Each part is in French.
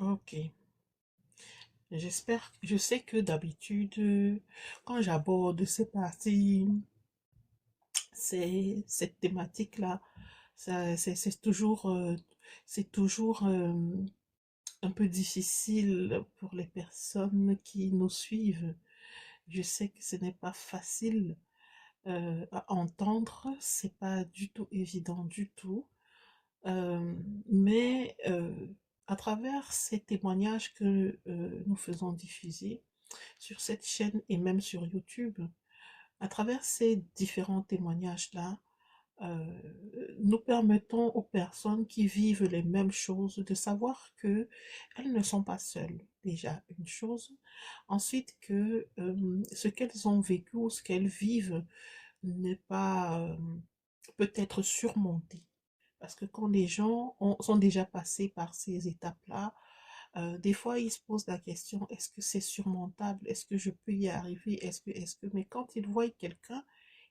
Ok. Je sais que d'habitude, quand j'aborde ces parties, cette thématique-là, c'est toujours un peu difficile pour les personnes qui nous suivent. Je sais que ce n'est pas facile à entendre, c'est pas du tout évident du tout. Mais à travers ces témoignages que nous faisons diffuser sur cette chaîne et même sur YouTube, à travers ces différents témoignages-là, nous permettons aux personnes qui vivent les mêmes choses de savoir que elles ne sont pas seules. Déjà, une chose. Ensuite, que ce qu'elles ont vécu ou ce qu'elles vivent n'est pas peut-être surmonté. Parce que quand les gens sont déjà passés par ces étapes-là, des fois, ils se posent la question, est-ce que c'est surmontable? Est-ce que je peux y arriver? Mais quand ils voient quelqu'un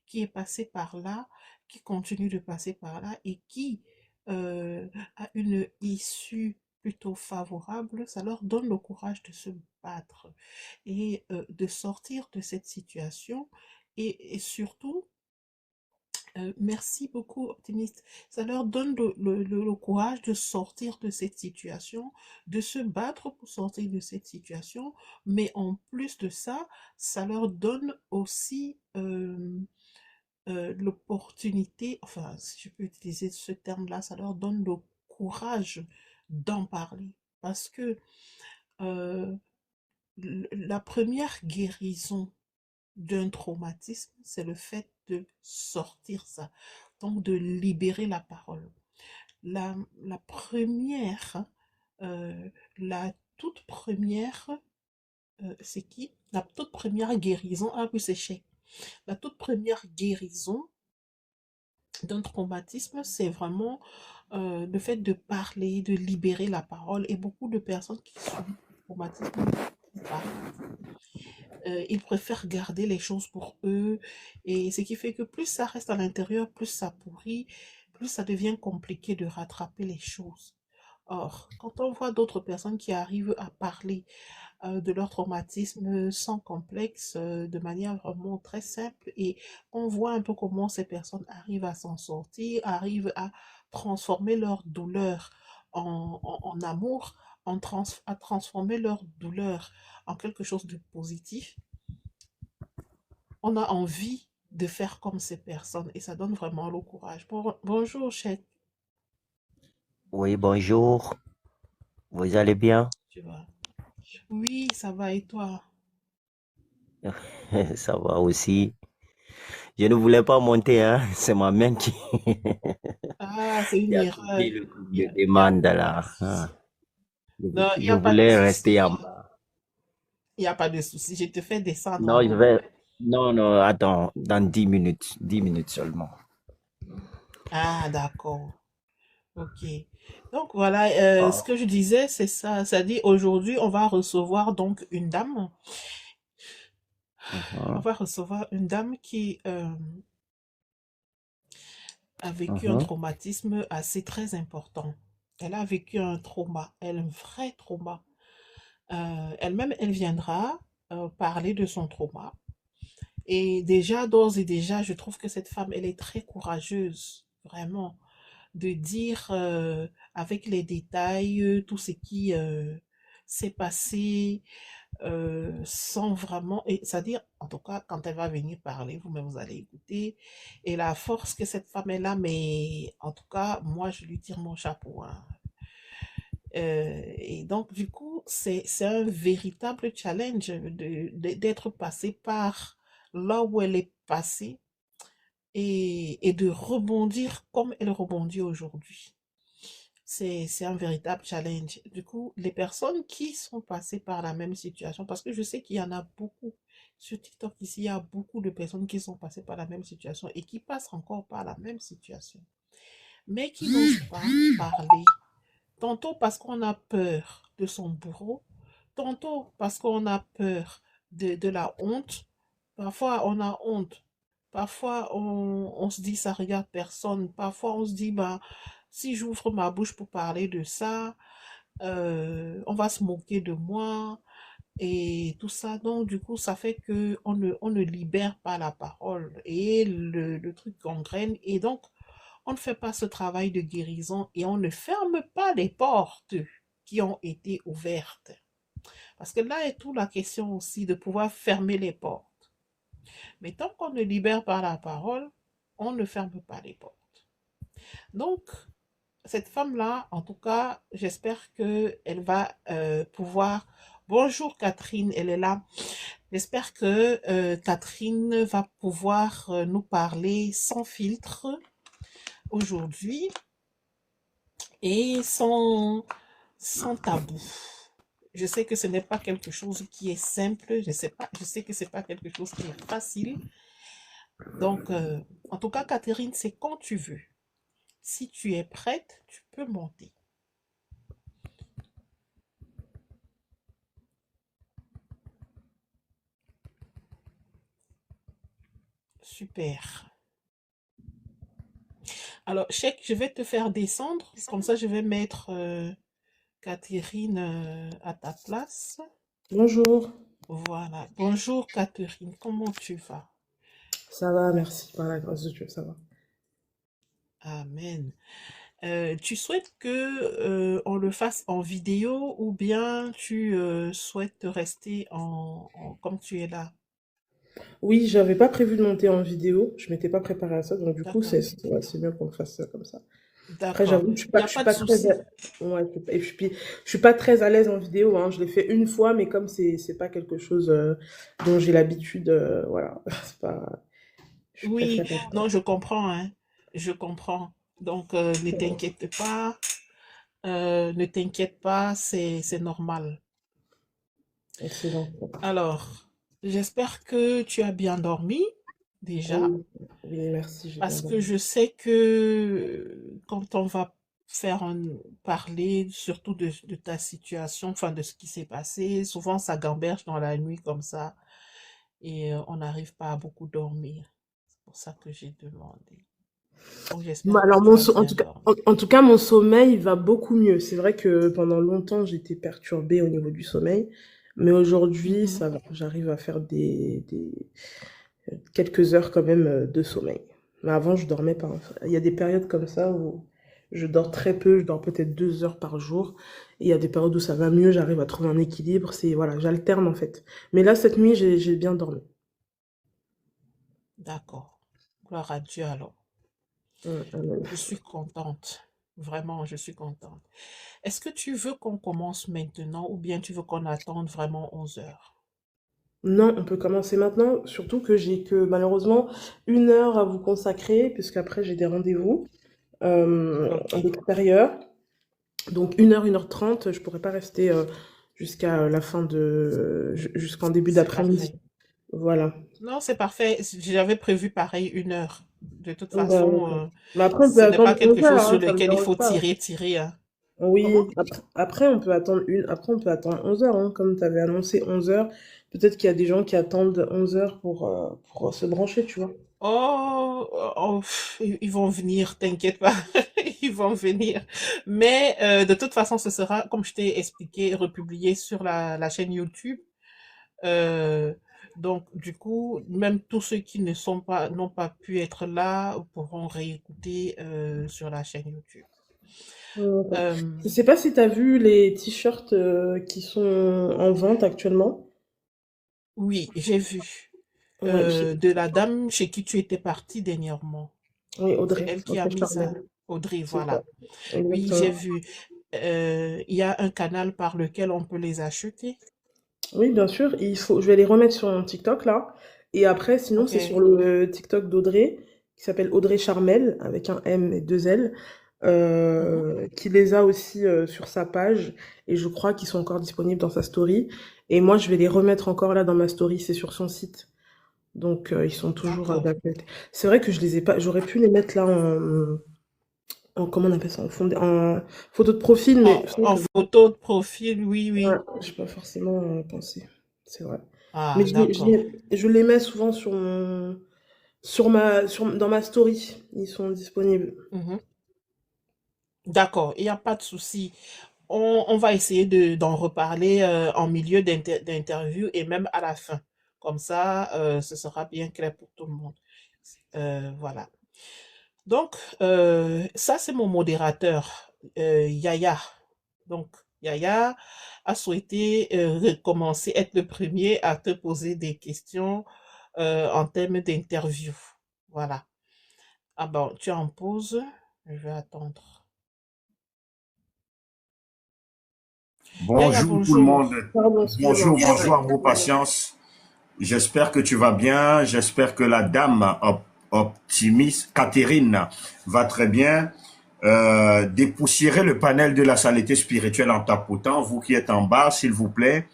qui est passé par là, qui continue de passer par là et qui a une issue plutôt favorable, ça leur donne le courage de se battre et de sortir de cette situation et surtout merci beaucoup, optimiste. Ça leur donne le courage de sortir de cette situation, de se battre pour sortir de cette situation, mais en plus de ça, ça leur donne aussi l'opportunité, enfin, si je peux utiliser ce terme-là, ça leur donne le courage d'en parler. Parce que euh, la première guérison d'un traumatisme, c'est le fait de sortir ça, donc de libérer la parole. La première, euh, la toute première, c'est qui? La toute première guérison, ah oui, c'est Chez. La toute première guérison d'un traumatisme, c'est vraiment le fait de parler, de libérer la parole. Et beaucoup de personnes qui subissent le traumatisme ne disent pas. Ils préfèrent garder les choses pour eux. Et ce qui fait que plus ça reste à l'intérieur, plus ça pourrit, plus ça devient compliqué de rattraper les choses. Or, quand on voit d'autres personnes qui arrivent à parler de leur traumatisme sans complexe, de manière vraiment très simple, et on voit un peu comment ces personnes arrivent à s'en sortir, arrivent à transformer leur douleur en amour, à transformer leur douleur en quelque chose de positif, on a envie de faire comme ces personnes et ça donne vraiment le courage. Bonjour, Chet, Oui, bonjour. Vous allez bien? tu vois. Oui, ça va et toi? Ça va aussi. Je ne voulais pas monter, hein. C'est ma main qui, Ah, c'est une qui a erreur. coupé le truc Il y de a, y a demande pas de là. Ah. souci. Non, il n'y Je a pas de voulais rester en souci. bas. Il n'y a pas de souci. Je te fais descendre Non, je en haut. vais. Non, non, attends, dans 10 minutes. 10 minutes seulement. Ah, d'accord. Ok. Donc voilà, ce Ah. que je disais, c'est ça. Ça dit aujourd'hui, on va recevoir donc une dame. On Mhm, va recevoir une dame qui a vécu un mhm. traumatisme assez très important. Elle a vécu un trauma, un vrai trauma. Elle-même, elle viendra parler de son trauma. Et déjà, d'ores et déjà, je trouve que cette femme, elle est très courageuse, vraiment, de dire avec les détails tout ce qui s'est passé, sans vraiment, et c'est-à-dire, en tout cas, quand elle va venir parler, vous-même vous allez écouter, et la force que cette femme est là, mais en tout cas, moi, je lui tire mon chapeau, hein. Et donc, du coup, c'est un véritable challenge d'être passé par là où elle est passée et de rebondir comme elle rebondit aujourd'hui. C'est un véritable challenge. Du coup, les personnes qui sont passées par la même situation, parce que je sais qu'il y en a beaucoup sur TikTok ici, il y a beaucoup de personnes qui sont passées par la même situation et qui passent encore par la même situation, mais qui n'osent pas parler. Tantôt parce qu'on a peur de son bourreau, tantôt parce qu'on a peur de la honte. Parfois, on a honte. Parfois, on se dit, ça regarde personne. Parfois, on se dit, bah, si j'ouvre ma bouche pour parler de ça, on va se moquer de moi et tout ça. Donc, du coup, ça fait que on ne libère pas la parole et le truc gangrène. Et donc, on ne fait pas ce travail de guérison et on ne ferme pas les portes qui ont été ouvertes. Parce que là est toute la question aussi de pouvoir fermer les portes. Mais tant qu'on ne libère pas la parole, on ne ferme pas les portes. Donc, cette femme-là, en tout cas, j'espère qu'elle va pouvoir... Bonjour Catherine, elle est là. J'espère que Catherine va pouvoir nous parler sans filtre aujourd'hui et sans tabou. Je sais que ce n'est pas quelque chose qui est simple, je sais que ce n'est pas quelque chose qui est facile. Donc, en tout cas, Catherine, c'est quand tu veux. Si tu es prête, tu peux monter. Super. Alors, Cheikh, je vais te faire descendre. Comme ça, je vais mettre Catherine à ta place. Bonjour, Voilà. Bonjour, Catherine. Comment tu vas? ça va, merci, par la grâce de Dieu, ça va. Amen. Tu souhaites que on le fasse en vidéo ou bien tu souhaites rester comme tu es là? Oui, j'avais pas prévu de monter en vidéo, je m'étais pas préparée à ça, donc du coup, D'accord. ouais, c'est mieux qu'on fasse ça comme ça. Après, D'accord. j'avoue, Il n'y a je suis pas de pas très, souci. ouais, et puis, je suis pas très à l'aise en vidéo, hein. Je l'ai fait une fois, mais comme c'est pas quelque chose dont j'ai l'habitude, voilà, c'est pas, je Oui, préfère être non, je comprends, hein. Je comprends. Donc, ne t'inquiète pas. Ne t'inquiète pas, c'est normal. excellent. Alors, j'espère que tu as bien dormi déjà, Oui, oui, merci, j'ai bien parce que dormi. je sais que quand on va parler surtout de ta situation, enfin de ce qui s'est passé, souvent ça gamberge dans la nuit comme ça et on n'arrive pas à beaucoup dormir. C'est pour ça que j'ai demandé. Donc, Bon, j'espère que alors, tu as en bien tout cas, dormi. en tout cas, mon sommeil va beaucoup mieux. C'est vrai que pendant longtemps, j'étais perturbée au niveau du sommeil, mais aujourd'hui, Mhm. ça va. J'arrive à faire quelques heures quand même de sommeil. Mais avant, je dormais pas. Il y a des périodes comme ça où je dors très peu, je dors peut-être 2 heures par jour. Et il y a des périodes où ça va mieux, j'arrive à trouver un équilibre. Voilà, j'alterne en fait. Mais là, cette nuit, j'ai bien dormi. D'accord. Gloire à Dieu alors. Amen. Je suis contente. Vraiment, je suis contente. Est-ce que tu veux qu'on commence maintenant ou bien tu veux qu'on attende vraiment 11 heures? Non, on peut commencer maintenant, surtout que j'ai que malheureusement 1 heure à vous consacrer, puisqu'après j'ai des rendez-vous Ok, d'extérieur. Donc 1 heure, 1 h 30, je pourrais pas rester jusqu'à la fin jusqu'en début c'est d'après-midi. parfait. Voilà. Non, c'est parfait. J'avais prévu pareil 1 heure. De toute Bah, façon, mais après, on peut ce n'est pas attendre quelque 11 heures, chose sur hein, ça me lequel il dérange faut pas. tirer, hein. Comment? Oui, après, on peut attendre après on peut attendre 11 heures, hein, comme tu avais annoncé 11 heures. Peut-être qu'il y a des gens qui attendent 11 heures pour se brancher, tu vois. Oh, oh, ils vont venir, t'inquiète pas, ils vont venir. Mais de toute façon, ce sera, comme je t'ai expliqué, republié sur la chaîne YouTube. Euh, donc, du coup, même tous ceux qui n'ont pas pu être là pourront réécouter sur la chaîne YouTube. D'accord. Euh, Je sais pas si tu as vu les t-shirts qui sont en vente actuellement. oui, j'ai vu Ouais, de la dame chez qui tu étais partie dernièrement. oui, C'est Audrey, elle qui a Audrey mis ça. Charmel. Audrey, C'est ça, voilà. Oui, exactement. j'ai vu. Il y a un canal par lequel on peut les acheter. Oui, bien sûr, je vais les remettre sur mon TikTok là. Et après, sinon, Ok, c'est sur le TikTok d'Audrey, qui s'appelle Audrey Charmel, avec un M et deux L, mhm, qui les a aussi sur sa page. Et je crois qu'ils sont encore disponibles dans sa story. Et moi, je vais les remettre encore là dans ma story, c'est sur son site. Donc, ils sont toujours d'accord. d'actualité. C'est vrai que je les ai pas, j'aurais pu les mettre là comment on appelle ça, en photo de profil, mais c'est vrai En que photo de profil, oui, ouais, oui. j'ai pas forcément pensé. C'est vrai. Mais Ah, d'accord. je les mets souvent dans ma story. Ils sont disponibles. Mhm. D'accord, il n'y a pas de souci. on va essayer d'en reparler en milieu d'interview et même à la fin. Comme ça, ce sera bien clair pour tout le monde. Voilà. Donc, ça, c'est mon modérateur, Yaya. Donc, Yaya a souhaité commencer, être le premier à te poser des questions en termes d'interview. Voilà. Ah bon, tu es en pause. Je vais attendre. Yaya, Bonjour tout le bonjour. monde. Pardon, excusez-moi. Bonjour, bonjour à vos patience. J'espère que tu vas bien. J'espère que la dame optimiste, Catherine, va très bien. Dépoussiérez le panel de la santé spirituelle en tapotant. Vous qui êtes en bas, s'il vous plaît,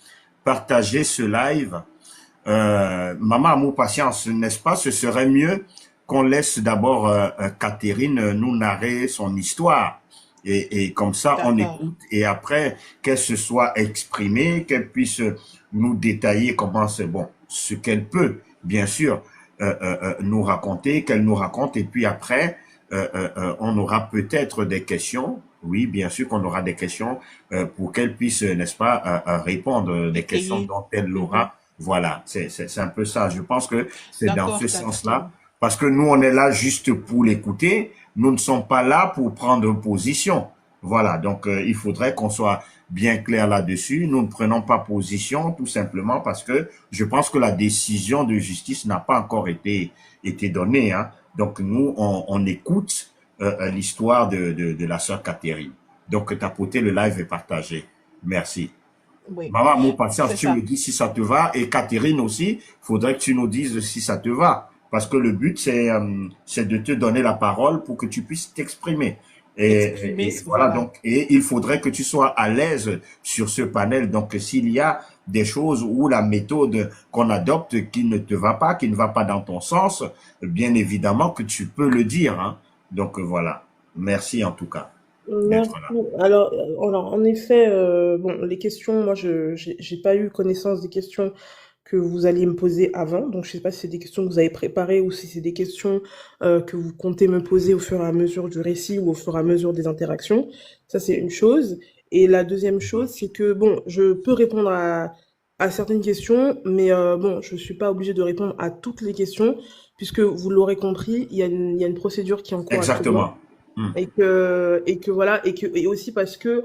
partagez ce live. Maman Amour Patience, n'est-ce pas? Ce serait mieux qu'on laisse d'abord Catherine nous narrer son histoire. Et comme ça, on D'accord. écoute et après qu'elle se soit exprimée, qu'elle puisse nous détailler comment c'est bon, ce qu'elle peut, bien sûr, nous raconter, qu'elle nous raconte. Et puis après, on aura peut-être des questions. Oui, bien sûr qu'on aura des questions pour qu'elle puisse, n'est-ce pas, répondre des questions Étayer. dont elle Mhm. aura. Voilà, c'est un peu ça. Je pense que c'est dans ce D'accord, sens-là, Catherine. parce que nous, on est là juste pour l'écouter. Nous ne sommes pas là pour prendre position. Voilà, donc il faudrait qu'on soit bien clair là-dessus. Nous ne prenons pas position tout simplement parce que je pense que la décision de justice n'a pas encore été donnée. Hein. Donc nous, on écoute l'histoire de la sœur Catherine. Donc tapoter le live est partagé. Merci. Oui, Maman, mon patience, c'est tu me ça. dis si ça te va. Et Catherine aussi, faudrait que tu nous dises si ça te va. Parce que le but, c'est de te donner la parole pour que tu puisses t'exprimer. Exprimer, Et voilà, voilà. donc, et il faudrait que tu sois à l'aise sur ce panel. Donc, s'il y a des choses où la méthode qu'on adopte qui ne te va pas, qui ne va pas dans ton sens, bien évidemment que tu peux le dire. Hein. Donc, voilà. Merci en tout cas d'être Merci. là. Alors, en effet, bon, les questions, moi, j'ai pas eu connaissance des questions que vous alliez me poser avant. Donc, je sais pas si c'est des questions que vous avez préparées ou si c'est des questions que vous comptez me poser au fur et à mesure du récit ou au fur et à mesure des interactions. Ça, c'est une chose. Et la deuxième chose, c'est que, bon, je peux répondre à certaines questions, mais bon, je suis pas obligée de répondre à toutes les questions, puisque vous l'aurez compris, il y a une procédure qui est en cours actuellement Exactement. Hmm. et que voilà et aussi parce que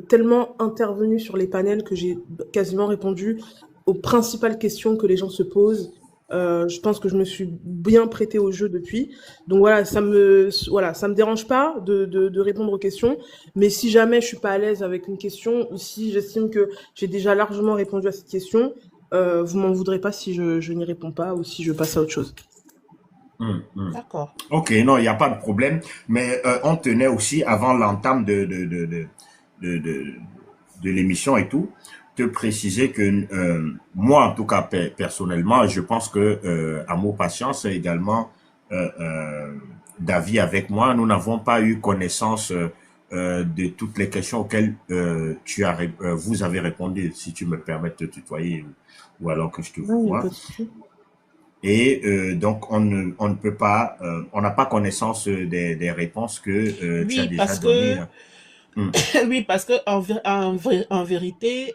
tellement intervenu sur les panels que j'ai quasiment répondu aux principales questions que les gens se posent. Je pense que je me suis bien prêtée au jeu depuis. Donc voilà, ça me dérange pas de répondre aux questions. Mais si jamais je suis pas à l'aise avec une question ou si j'estime que j'ai déjà largement répondu à cette question, vous m'en voudrez pas si je n'y réponds pas ou si je passe à autre chose. Hmm. D'accord. Ok, non, il n'y a pas de problème. Mais on tenait aussi, avant l'entame de, de l'émission et tout, te préciser que moi, en tout cas, personnellement, je pense que Amour Patience est également d'avis avec moi. Nous n'avons pas eu connaissance de toutes les questions auxquelles vous avez répondu, si tu me permets de te tutoyer ou alors que je te Non, il n'y a vois. pas de souci. Et donc, on ne peut pas, on n'a pas connaissance des réponses que tu as Oui, déjà parce données. que Hmm. oui, parce que en vérité,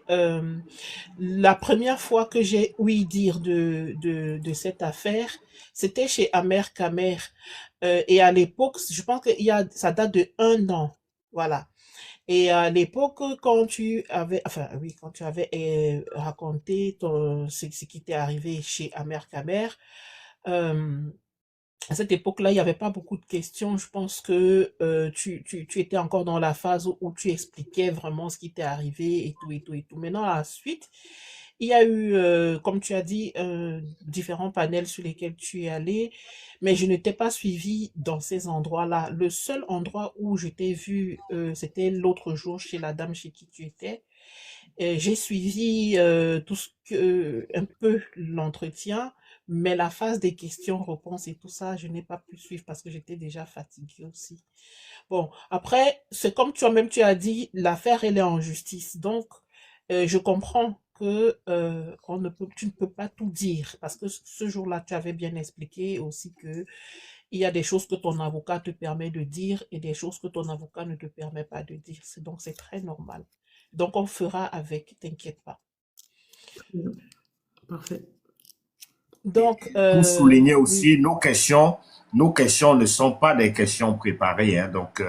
la première fois que j'ai ouï dire de cette affaire, c'était chez Amer Kamer. Et à l'époque, je pense que ça date de 1 an. Voilà. Et à l'époque, quand tu avais, enfin oui, quand tu avais raconté ce qui t'est arrivé chez Amer Kamer, euh, à cette époque-là, il n'y avait pas beaucoup de questions. Je pense que tu étais encore dans la phase où tu expliquais vraiment ce qui t'est arrivé et tout, et tout, et tout. Maintenant, à la suite, il y a eu, comme tu as dit, différents panels sur lesquels tu es allé, mais je ne t'ai pas suivi dans ces endroits-là. Le seul endroit où je t'ai vu, c'était l'autre jour chez la dame chez qui tu étais. J'ai suivi tout ce que un peu l'entretien, mais la phase des questions-réponses et tout ça, je n'ai pas pu suivre parce que j'étais déjà fatiguée aussi. Bon, après, c'est comme toi-même tu as dit, l'affaire elle est en justice, donc je comprends que tu ne peux pas tout dire parce que ce jour-là tu avais bien expliqué aussi que il y a des choses que ton avocat te permet de dire et des choses que ton avocat ne te permet pas de dire. Donc, c'est très normal. Donc, on fera avec, t'inquiète pas. Parfait. Donc, Pour souligner oui, aussi, nos questions ne sont pas des questions préparées, hein, donc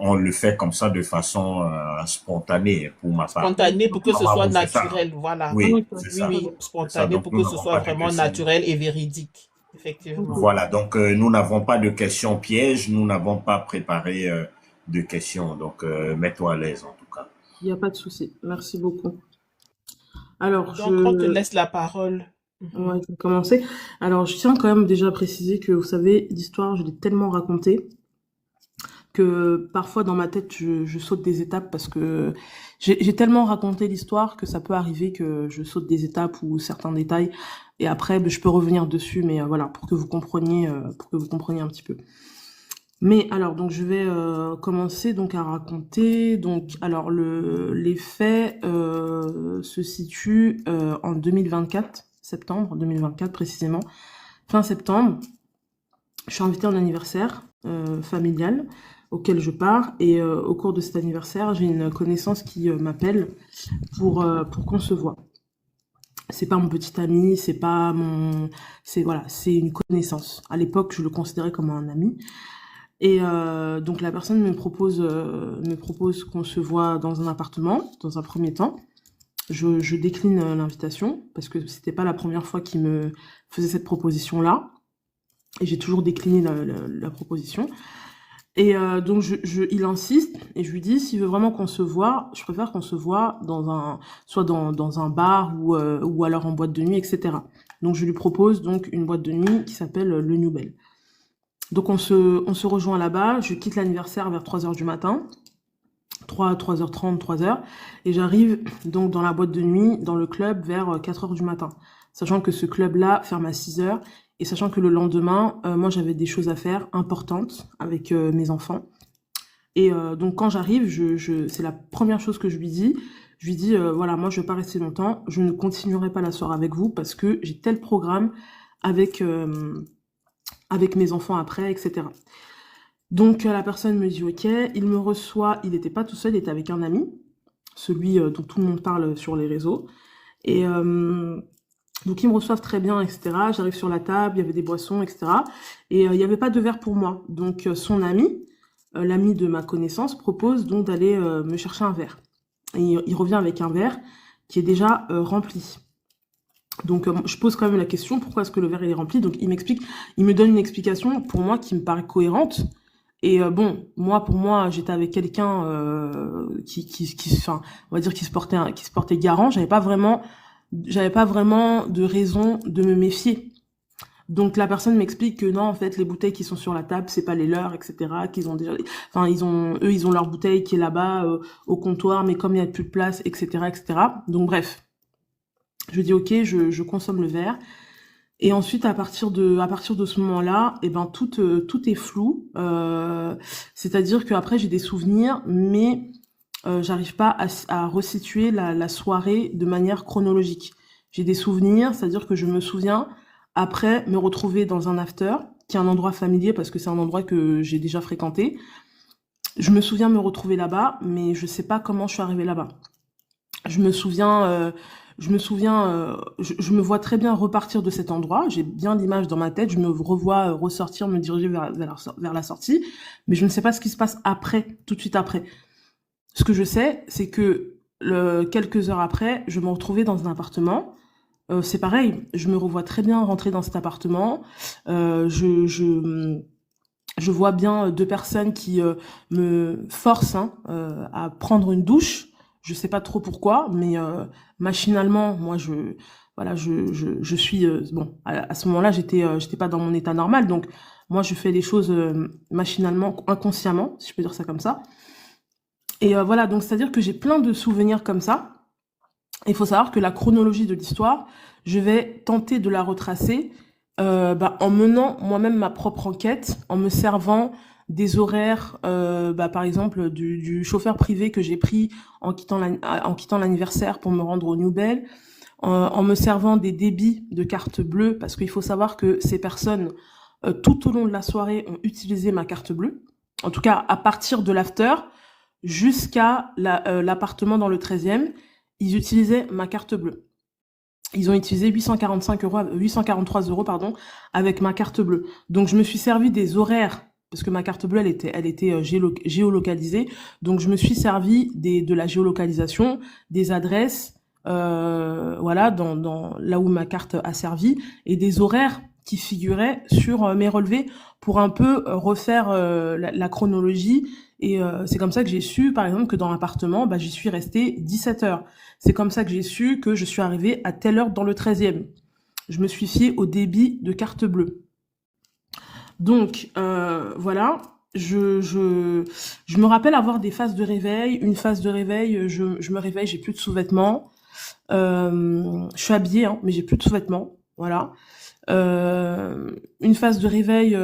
on le fait comme ça de façon spontanée pour ma part. spontané pour que ce Maman, soit vous faites ça. naturel, voilà. Oui, Ok. c'est Oui, ça. oui, C'est ça. spontané Donc pour nous que ce n'avons soit pas de vraiment questions. naturel et véridique, effectivement. Voilà, donc nous n'avons pas de questions pièges, nous n'avons pas préparé de questions, donc mets-toi à l'aise en tout cas. Il n'y a pas de souci. Merci beaucoup. Alors, Donc, on te laisse la parole. Mhm. ouais, je vais commencer. Alors, je tiens quand même déjà à préciser que, vous savez, l'histoire, je l'ai tellement racontée que parfois dans ma tête, je saute des étapes parce que j'ai tellement raconté l'histoire que ça peut arriver que je saute des étapes ou certains détails et après, je peux revenir dessus, mais voilà, pour que vous compreniez un petit peu. Mais alors, donc je vais commencer donc à raconter. Donc, alors les faits se situent en 2024, septembre 2024 précisément, fin septembre. Je suis invitée à un anniversaire familial auquel je pars et au cours de cet anniversaire, j'ai une connaissance qui m'appelle pour qu'on se voit. C'est pas mon petit ami, c'est une connaissance. À l'époque, je le considérais comme un ami. Et donc la personne me propose qu'on se voit dans un appartement, dans un premier temps. Je décline l'invitation parce que c'était pas la première fois qu'il me faisait cette proposition-là. Et j'ai toujours décliné la proposition. Et donc il insiste et je lui dis s'il veut vraiment qu'on se voit, je préfère qu'on se voit soit dans un bar ou alors en boîte de nuit, etc. Donc je lui propose donc une boîte de nuit qui s'appelle le New Bell. Donc on se rejoint là-bas, je quitte l'anniversaire vers 3h du matin, 3h30, 3h, et j'arrive donc dans la boîte de nuit, dans le club, vers 4h du matin. Sachant que ce club-là ferme à 6h, et sachant que le lendemain, moi j'avais des choses à faire importantes avec mes enfants. Et donc quand j'arrive, c'est la première chose que je lui dis. Je lui dis, voilà, moi je vais pas rester longtemps, je ne continuerai pas la soirée avec vous parce que j'ai tel programme avec mes enfants après, etc. Donc la personne me dit ok, il me reçoit, il n'était pas tout seul, il était avec un ami, celui dont tout le monde parle sur les réseaux. Et donc ils me reçoivent très bien, etc. J'arrive sur la table, il y avait des boissons, etc. Et il n'y avait pas de verre pour moi. Donc son ami, l'ami de ma connaissance, propose donc d'aller me chercher un verre. Et il revient avec un verre qui est déjà rempli. Donc je pose quand même la question, pourquoi est-ce que le verre est rempli? Donc il me donne une explication pour moi qui me paraît cohérente. Et bon, pour moi, j'étais avec quelqu'un enfin, on va dire qui se portait garant. J'avais pas vraiment de raison de me méfier. Donc la personne m'explique que non, en fait, les bouteilles qui sont sur la table, c'est pas les leurs, etc. Qu'ils ont déjà, enfin ils ont leur bouteille qui est là-bas au comptoir, mais comme il y a plus de place, etc., etc. Donc bref. Je dis ok, je consomme le verre. Et ensuite, à partir de ce moment-là, tout est flou. C'est-à-dire qu'après, j'ai des souvenirs, mais j'arrive pas à resituer la soirée de manière chronologique. J'ai des souvenirs, c'est-à-dire que je me souviens, après, me retrouver dans un after, qui est un endroit familier, parce que c'est un endroit que j'ai déjà fréquenté. Je me souviens me retrouver là-bas, mais je sais pas comment je suis arrivée là-bas. Je me me vois très bien repartir de cet endroit. J'ai bien l'image dans ma tête. Je me revois ressortir, me diriger vers la sortie. Mais je ne sais pas ce qui se passe après, tout de suite après. Ce que je sais, c'est que quelques heures après, je me retrouvais dans un appartement. C'est pareil. Je me revois très bien rentrer dans cet appartement. Je vois bien deux personnes qui me forcent à prendre une douche. Je sais pas trop pourquoi, mais machinalement, moi, je suis bon. À ce moment-là, j'étais pas dans mon état normal, donc moi, je fais les choses machinalement, inconsciemment, si je peux dire ça comme ça. Et voilà, donc c'est-à-dire que j'ai plein de souvenirs comme ça. Il faut savoir que la chronologie de l'histoire, je vais tenter de la retracer en menant moi-même ma propre enquête, en me servant des horaires, par exemple du chauffeur privé que j'ai pris en quittant l'anniversaire pour me rendre au New Bell, en me servant des débits de carte bleue, parce qu'il faut savoir que ces personnes tout au long de la soirée, ont utilisé ma carte bleue. En tout cas, à partir de l'after jusqu'à l'appartement dans le 13e, ils utilisaient ma carte bleue. Ils ont utilisé 843 euros, pardon, avec ma carte bleue. Donc, je me suis servi des horaires, parce que ma carte bleue, elle était géolocalisée. Donc, je me suis servi de la géolocalisation, des adresses, voilà, dans là où ma carte a servi, et des horaires qui figuraient sur mes relevés pour un peu refaire la chronologie. Et c'est comme ça que j'ai su, par exemple, que dans l'appartement, bah, j'y suis restée 17 heures. C'est comme ça que j'ai su que je suis arrivée à telle heure dans le 13e. Je me suis fiée au débit de carte bleue. Donc, voilà, je me rappelle avoir des phases de réveil. Une phase de réveil, je me réveille, j'ai plus de sous-vêtements. Je suis habillée, hein, mais j'ai plus de sous-vêtements. Voilà. Une phase de réveil,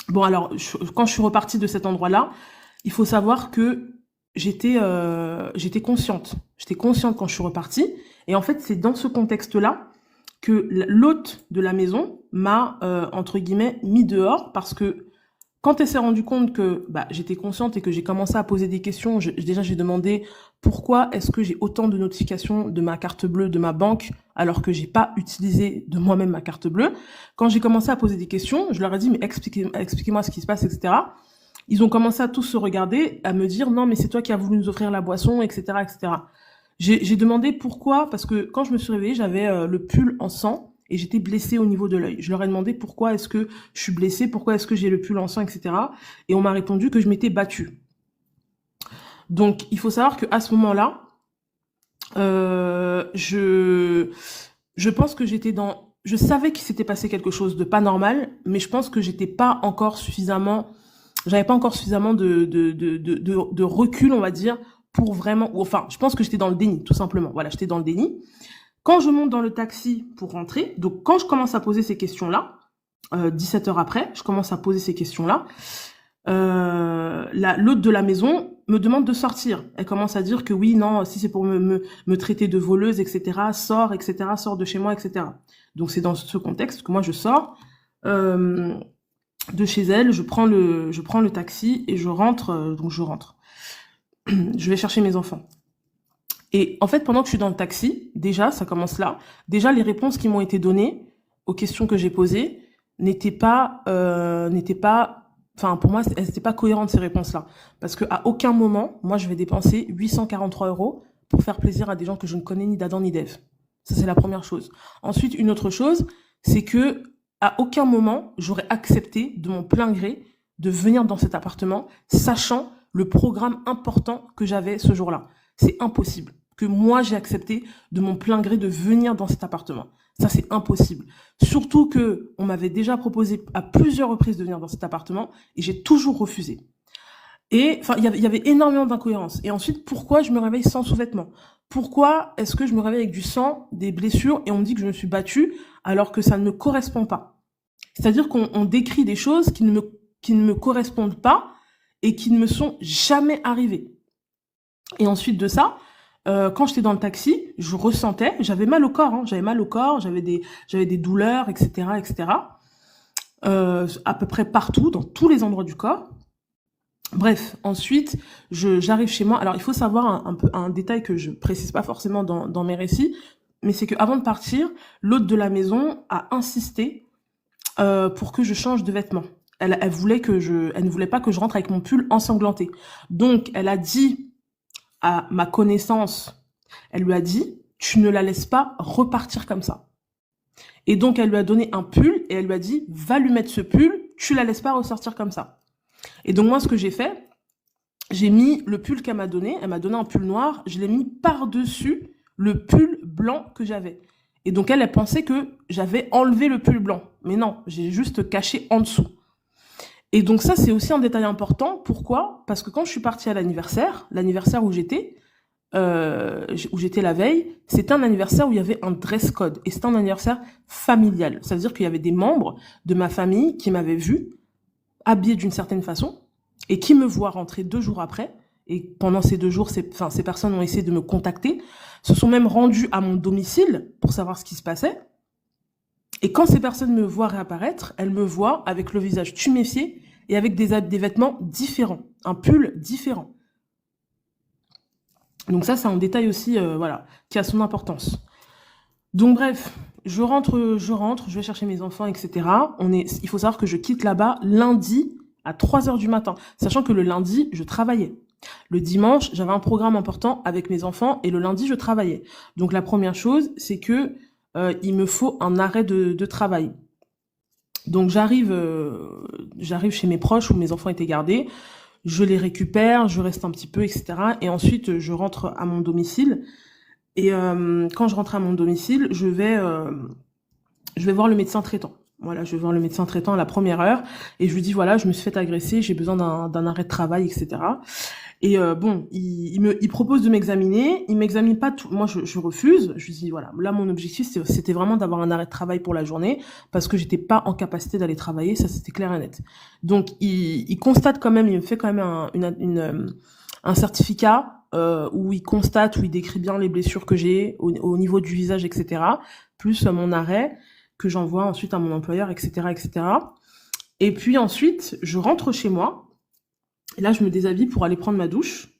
bon, alors, quand je suis repartie de cet endroit-là, il faut savoir que j'étais consciente. J'étais consciente quand je suis repartie. Et en fait, c'est dans ce contexte-là que l'hôte de la maison m'a, entre guillemets, mis dehors, parce que quand elle s'est rendue compte que bah, j'étais consciente et que j'ai commencé à poser des questions, déjà j'ai demandé pourquoi est-ce que j'ai autant de notifications de ma carte bleue, de ma banque, alors que j'ai pas utilisé de moi-même ma carte bleue. Quand j'ai commencé à poser des questions, je leur ai dit mais expliquez-moi ce qui se passe, etc. Ils ont commencé à tous se regarder, à me dire non mais c'est toi qui as voulu nous offrir la boisson, etc., etc. J'ai demandé pourquoi, parce que quand je me suis réveillée, j'avais le pull en sang et j'étais blessée au niveau de l'œil. Je leur ai demandé pourquoi est-ce que je suis blessée, pourquoi est-ce que j'ai le pull en sang, etc. Et on m'a répondu que je m'étais battue. Donc, il faut savoir qu'à ce moment-là, je pense que je savais qu'il s'était passé quelque chose de pas normal, mais je pense que j'avais pas encore suffisamment de recul, on va dire, pour vraiment, enfin, je pense que j'étais dans le déni, tout simplement. Voilà, j'étais dans le déni. Quand je monte dans le taxi pour rentrer, donc quand je commence à poser ces questions-là, 17 heures après, je commence à poser ces questions-là, l'hôte de la maison me demande de sortir. Elle commence à dire que oui, non, si c'est pour me traiter de voleuse, etc., sors de chez moi, etc. Donc c'est dans ce contexte que moi je sors de chez elle, je prends le taxi et je rentre, donc je rentre. Je vais chercher mes enfants. Et en fait, pendant que je suis dans le taxi, déjà, ça commence là, déjà les réponses qui m'ont été données aux questions que j'ai posées n'étaient pas, enfin pour moi, elles n'étaient pas cohérentes ces réponses-là. Parce qu'à aucun moment, moi je vais dépenser 843 euros pour faire plaisir à des gens que je ne connais ni d'Adam ni d'Ève. Ça c'est la première chose. Ensuite, une autre chose, c'est que à aucun moment, j'aurais accepté de mon plein gré de venir dans cet appartement, sachant le programme important que j'avais ce jour-là. C'est impossible que moi j'ai accepté de mon plein gré de venir dans cet appartement. Ça, c'est impossible. Surtout que on m'avait déjà proposé à plusieurs reprises de venir dans cet appartement et j'ai toujours refusé. Et enfin, il y avait énormément d'incohérences. Et ensuite, pourquoi je me réveille sans sous-vêtements? Pourquoi est-ce que je me réveille avec du sang, des blessures et on me dit que je me suis battue alors que ça ne me correspond pas? C'est-à-dire qu'on décrit des choses qui ne me correspondent pas et qui ne me sont jamais arrivées. Et ensuite de ça, quand j'étais dans le taxi, je ressentais, j'avais mal au corps, hein, j'avais des douleurs, etc., etc. À peu près partout, dans tous les endroits du corps. Bref, ensuite, j'arrive chez moi. Alors, il faut savoir un détail que je précise pas forcément dans mes récits, mais c'est qu'avant de partir, l'hôte de la maison a insisté pour que je change de vêtements. Elle ne voulait pas que je rentre avec mon pull ensanglanté. Donc, elle a dit à ma connaissance, elle lui a dit, tu ne la laisses pas repartir comme ça. Et donc, elle lui a donné un pull et elle lui a dit, va lui mettre ce pull, tu la laisses pas ressortir comme ça. Et donc, moi, ce que j'ai fait, j'ai mis le pull qu'elle m'a donné, elle m'a donné un pull noir, je l'ai mis par-dessus le pull blanc que j'avais. Et donc, elle pensait que j'avais enlevé le pull blanc. Mais non, j'ai juste caché en dessous. Et donc ça, c'est aussi un détail important. Pourquoi? Parce que quand je suis partie à l'anniversaire où j'étais la veille, c'était un anniversaire où il y avait un dress code. Et c'était un anniversaire familial. Ça veut dire qu'il y avait des membres de ma famille qui m'avaient vue habillée d'une certaine façon et qui me voient rentrer 2 jours après. Et pendant ces 2 jours, ces personnes ont essayé de me contacter, se sont même rendues à mon domicile pour savoir ce qui se passait. Et quand ces personnes me voient réapparaître, elles me voient avec le visage tuméfié et avec des vêtements différents, un pull différent. Donc ça, c'est un détail aussi, voilà, qui a son importance. Donc bref, je rentre, je vais chercher mes enfants, etc. Il faut savoir que je quitte là-bas lundi à 3h du matin, sachant que le lundi, je travaillais. Le dimanche, j'avais un programme important avec mes enfants et le lundi, je travaillais. Donc la première chose, c'est que il me faut un arrêt de travail. Donc j'arrive chez mes proches où mes enfants étaient gardés, je les récupère, je reste un petit peu, etc. Et ensuite, je rentre à mon domicile. Et quand je rentre à mon domicile, je vais voir le médecin traitant. Voilà, je vais voir le médecin traitant à la première heure et je lui dis voilà, je me suis fait agresser, j'ai besoin d'un arrêt de travail, etc. Et bon, il propose de m'examiner, il m'examine pas tout, moi je refuse, je lui dis voilà, là mon objectif c'était vraiment d'avoir un arrêt de travail pour la journée parce que j'étais pas en capacité d'aller travailler, ça c'était clair et net. Donc il constate quand même, il me fait quand même un certificat où il constate, où il décrit bien les blessures que j'ai au niveau du visage, etc. Plus mon arrêt que j'envoie ensuite à mon employeur, etc., etc. Et puis ensuite, je rentre chez moi. Et là, je me déshabille pour aller prendre ma douche.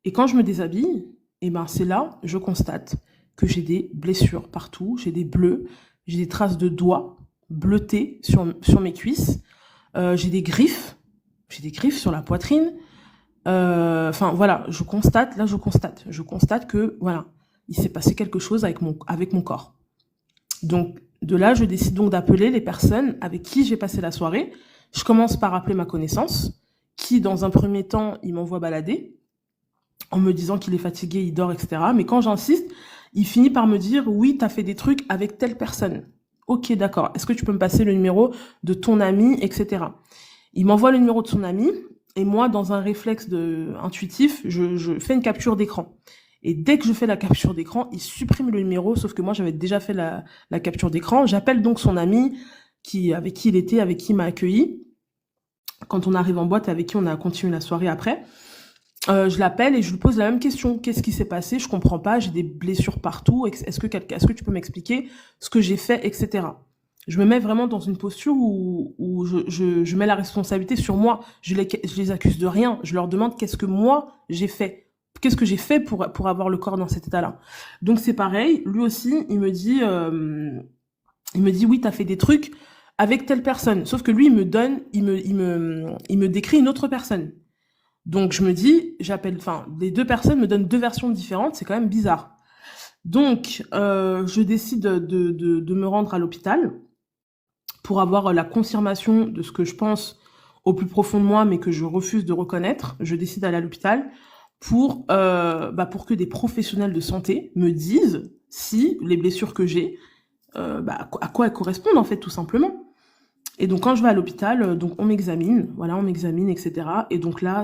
Et quand je me déshabille, eh ben, c'est là, je constate que j'ai des blessures partout. J'ai des bleus, j'ai des traces de doigts bleutés sur mes cuisses. J'ai des griffes sur la poitrine. Enfin, voilà, je constate que, voilà, il s'est passé quelque chose avec mon corps. Donc, de là, je décide donc d'appeler les personnes avec qui j'ai passé la soirée. Je commence par appeler ma connaissance, qui, dans un premier temps, il m'envoie balader, en me disant qu'il est fatigué, il dort, etc. Mais quand j'insiste, il finit par me dire « Oui, t'as fait des trucs avec telle personne. » Ok, d'accord. Est-ce que tu peux me passer le numéro de ton ami, etc. Il m'envoie le numéro de son ami, et moi, dans un réflexe intuitif, je fais une capture d'écran. Et dès que je fais la capture d'écran, il supprime le numéro, sauf que moi, j'avais déjà fait la capture d'écran. J'appelle donc son ami avec qui il était, avec qui il m'a accueilli, quand on arrive en boîte, avec qui on a continué la soirée après. Je l'appelle et je lui pose la même question. Qu'est-ce qui s'est passé? Je comprends pas, j'ai des blessures partout. Est-ce que tu peux m'expliquer ce que j'ai fait, etc. Je me mets vraiment dans une posture où je mets la responsabilité sur moi. Je les accuse de rien. Je leur demande qu'est-ce que moi j'ai fait. Qu'est-ce que j'ai fait pour avoir le corps dans cet état-là? Donc c'est pareil, lui aussi, il me dit oui, t'as fait des trucs avec telle personne. Sauf que lui, il me décrit une autre personne. Donc je me dis, les deux personnes me donnent deux versions différentes, c'est quand même bizarre. Donc je décide de me rendre à l'hôpital pour avoir la confirmation de ce que je pense au plus profond de moi, mais que je refuse de reconnaître. Je décide d'aller à l'hôpital pour que des professionnels de santé me disent si les blessures que j'ai, à quoi elles correspondent en fait, tout simplement. Et donc quand je vais à l'hôpital, donc on m'examine, etc. Et donc là,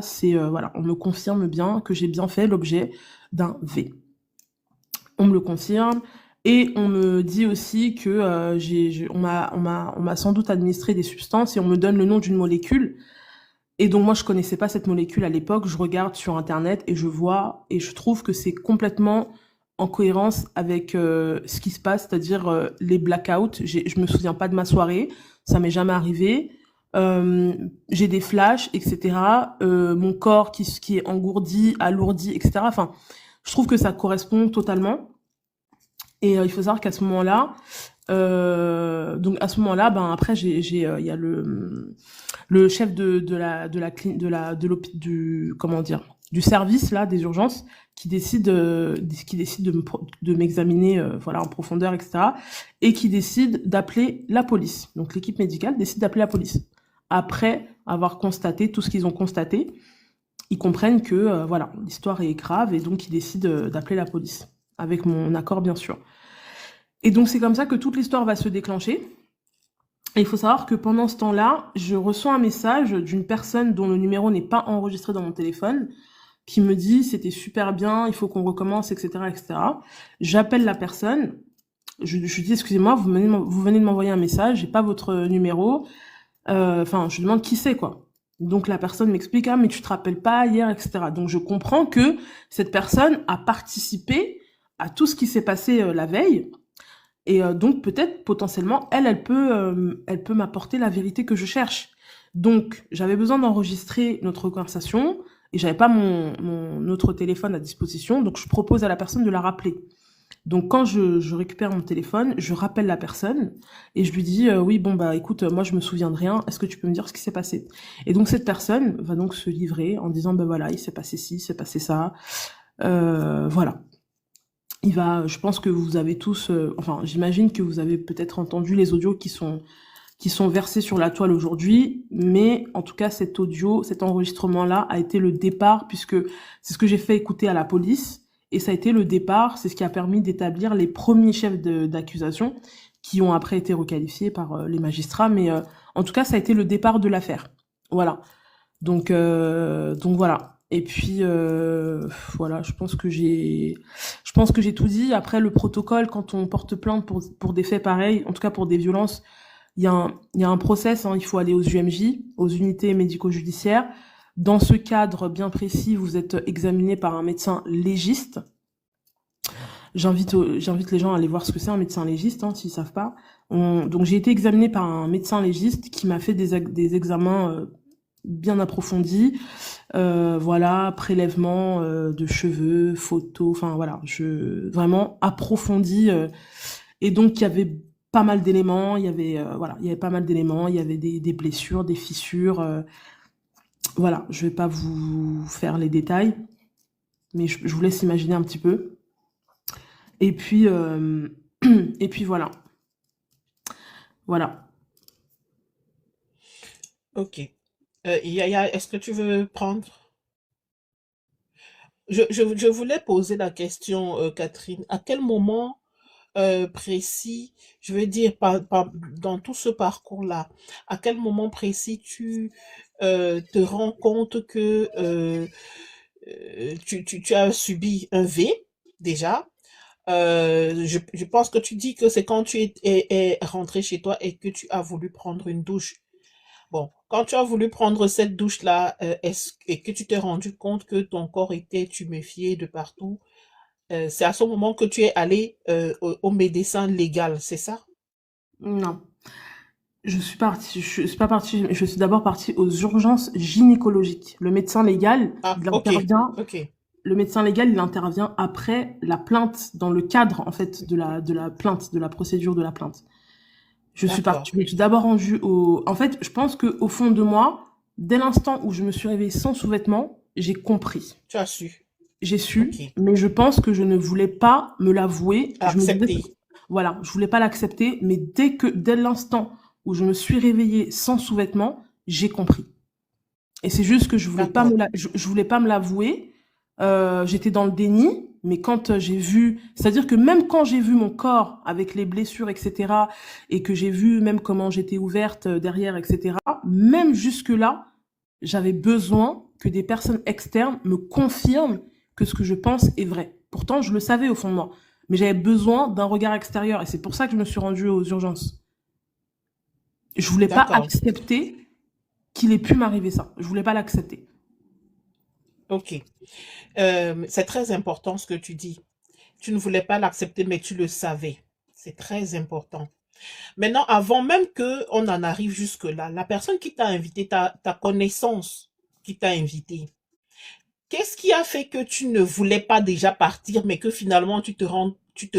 on me confirme bien que j'ai bien fait l'objet d'un V. On me le confirme. Et on me dit aussi que on m'a sans doute administré des substances et on me donne le nom d'une molécule. Et donc moi je connaissais pas cette molécule à l'époque, je regarde sur internet et je vois et je trouve que c'est complètement en cohérence avec ce qui se passe, c'est-à-dire les blackouts. Je me souviens pas de ma soirée, ça m'est jamais arrivé. J'ai des flashs, etc. Mon corps qui est engourdi, alourdi, etc. Enfin, je trouve que ça correspond totalement. Et il faut savoir qu'à ce moment-là, après il y a le chef du service là des urgences qui décide de m'examiner en profondeur, etc. et qui décide d'appeler la police. Donc l'équipe médicale décide d'appeler la police après avoir constaté tout ce qu'ils ont constaté. Ils comprennent que l'histoire est grave et donc ils décident d'appeler la police avec mon accord bien sûr. Et donc c'est comme ça que toute l'histoire va se déclencher. Et il faut savoir que pendant ce temps-là, je reçois un message d'une personne dont le numéro n'est pas enregistré dans mon téléphone, qui me dit c'était super bien, il faut qu'on recommence, etc., etc. J'appelle la personne, je dis excusez-moi, vous venez de m'envoyer un message, j'ai pas votre numéro. Je demande qui c'est quoi. Donc la personne m'explique mais tu te rappelles pas hier, etc. Donc je comprends que cette personne a participé à tout ce qui s'est passé la veille. Et donc peut-être potentiellement elle peut m'apporter la vérité que je cherche. Donc j'avais besoin d'enregistrer notre conversation et j'avais pas mon autre téléphone à disposition, donc je propose à la personne de la rappeler. Donc quand je récupère mon téléphone, je rappelle la personne et je lui dis oui bon bah écoute moi je me souviens de rien, est-ce que tu peux me dire ce qui s'est passé? Et donc cette personne va donc se livrer en disant bah voilà il s'est passé ci, il s'est passé ça, voilà. Je pense que vous avez tous, enfin, j'imagine que vous avez peut-être entendu les audios qui sont versés sur la toile aujourd'hui, mais en tout cas, cet enregistrement-là a été le départ, puisque c'est ce que j'ai fait écouter à la police, et ça a été le départ, c'est ce qui a permis d'établir les premiers chefs d'accusation, qui ont après été requalifiés par les magistrats, mais en tout cas, ça a été le départ de l'affaire. Voilà. Donc voilà. Et puis voilà, je pense que j'ai tout dit. Après le protocole, quand on porte plainte pour des faits pareils, en tout cas pour des violences, il y a un process. Hein, il faut aller aux UMJ, aux unités médico-judiciaires. Dans ce cadre bien précis, vous êtes examiné par un médecin légiste. J'invite les gens à aller voir ce que c'est un médecin légiste, hein, s'ils savent pas. Donc j'ai été examinée par un médecin légiste qui m'a fait des examens bien approfondis, voilà, prélèvement de cheveux, photos, enfin voilà, vraiment approfondi. Et donc il y avait pas mal d'éléments, il y avait pas mal d'éléments, il y avait des blessures, des fissures. Voilà, je vais pas vous faire les détails, mais je vous laisse imaginer un petit peu. Et puis voilà. Voilà. Ok. Yaya, est-ce que tu veux prendre? Je voulais poser la question, Catherine. À quel moment précis, je veux dire, dans tout ce parcours-là, à quel moment précis tu te rends compte que tu as subi un V déjà? Je pense que tu dis que c'est quand tu es rentré chez toi et que tu as voulu prendre une douche. Bon, quand tu as voulu prendre cette douche-là, et que tu t'es rendu compte que ton corps était tuméfié de partout, c'est à ce moment que tu es allé au médecin légal, c'est ça? Non. Je suis d'abord partie aux urgences gynécologiques. Le médecin légal, Ah, ok, ok, le médecin légal, il intervient après la plainte, dans le cadre, en fait, de la plainte, de la procédure de la plainte. Je suis d'accord. d'abord rendue en fait, je pense que au fond de moi, dès l'instant où je me suis réveillée sans sous-vêtements, j'ai compris. Tu as su. J'ai Ok. su, mais je pense que je ne voulais pas me l'avouer. Je me disais, Accepté. voilà, je voulais pas l'accepter, mais dès l'instant où je me suis réveillée sans sous-vêtements, j'ai compris. Et c'est juste que D'accord. je voulais pas me l'avouer. J'étais dans le déni, mais quand j'ai vu, c'est-à-dire que même quand j'ai vu mon corps avec les blessures, etc., et que j'ai vu même comment j'étais ouverte derrière, etc., même jusque-là, j'avais besoin que des personnes externes me confirment que ce que je pense est vrai. Pourtant, je le savais au fond de moi, mais j'avais besoin d'un regard extérieur, et c'est pour ça que je me suis rendue aux urgences. Je voulais pas D'accord. accepter qu'il ait pu m'arriver ça. Je voulais pas l'accepter. Ok. C'est très important ce que tu dis. Tu ne voulais pas l'accepter, mais tu le savais. C'est très important. Maintenant, avant même que on en arrive jusque-là, la personne qui t'a invité, ta connaissance qui t'a invité, qu'est-ce qui a fait que tu ne voulais pas déjà partir, mais que finalement tu te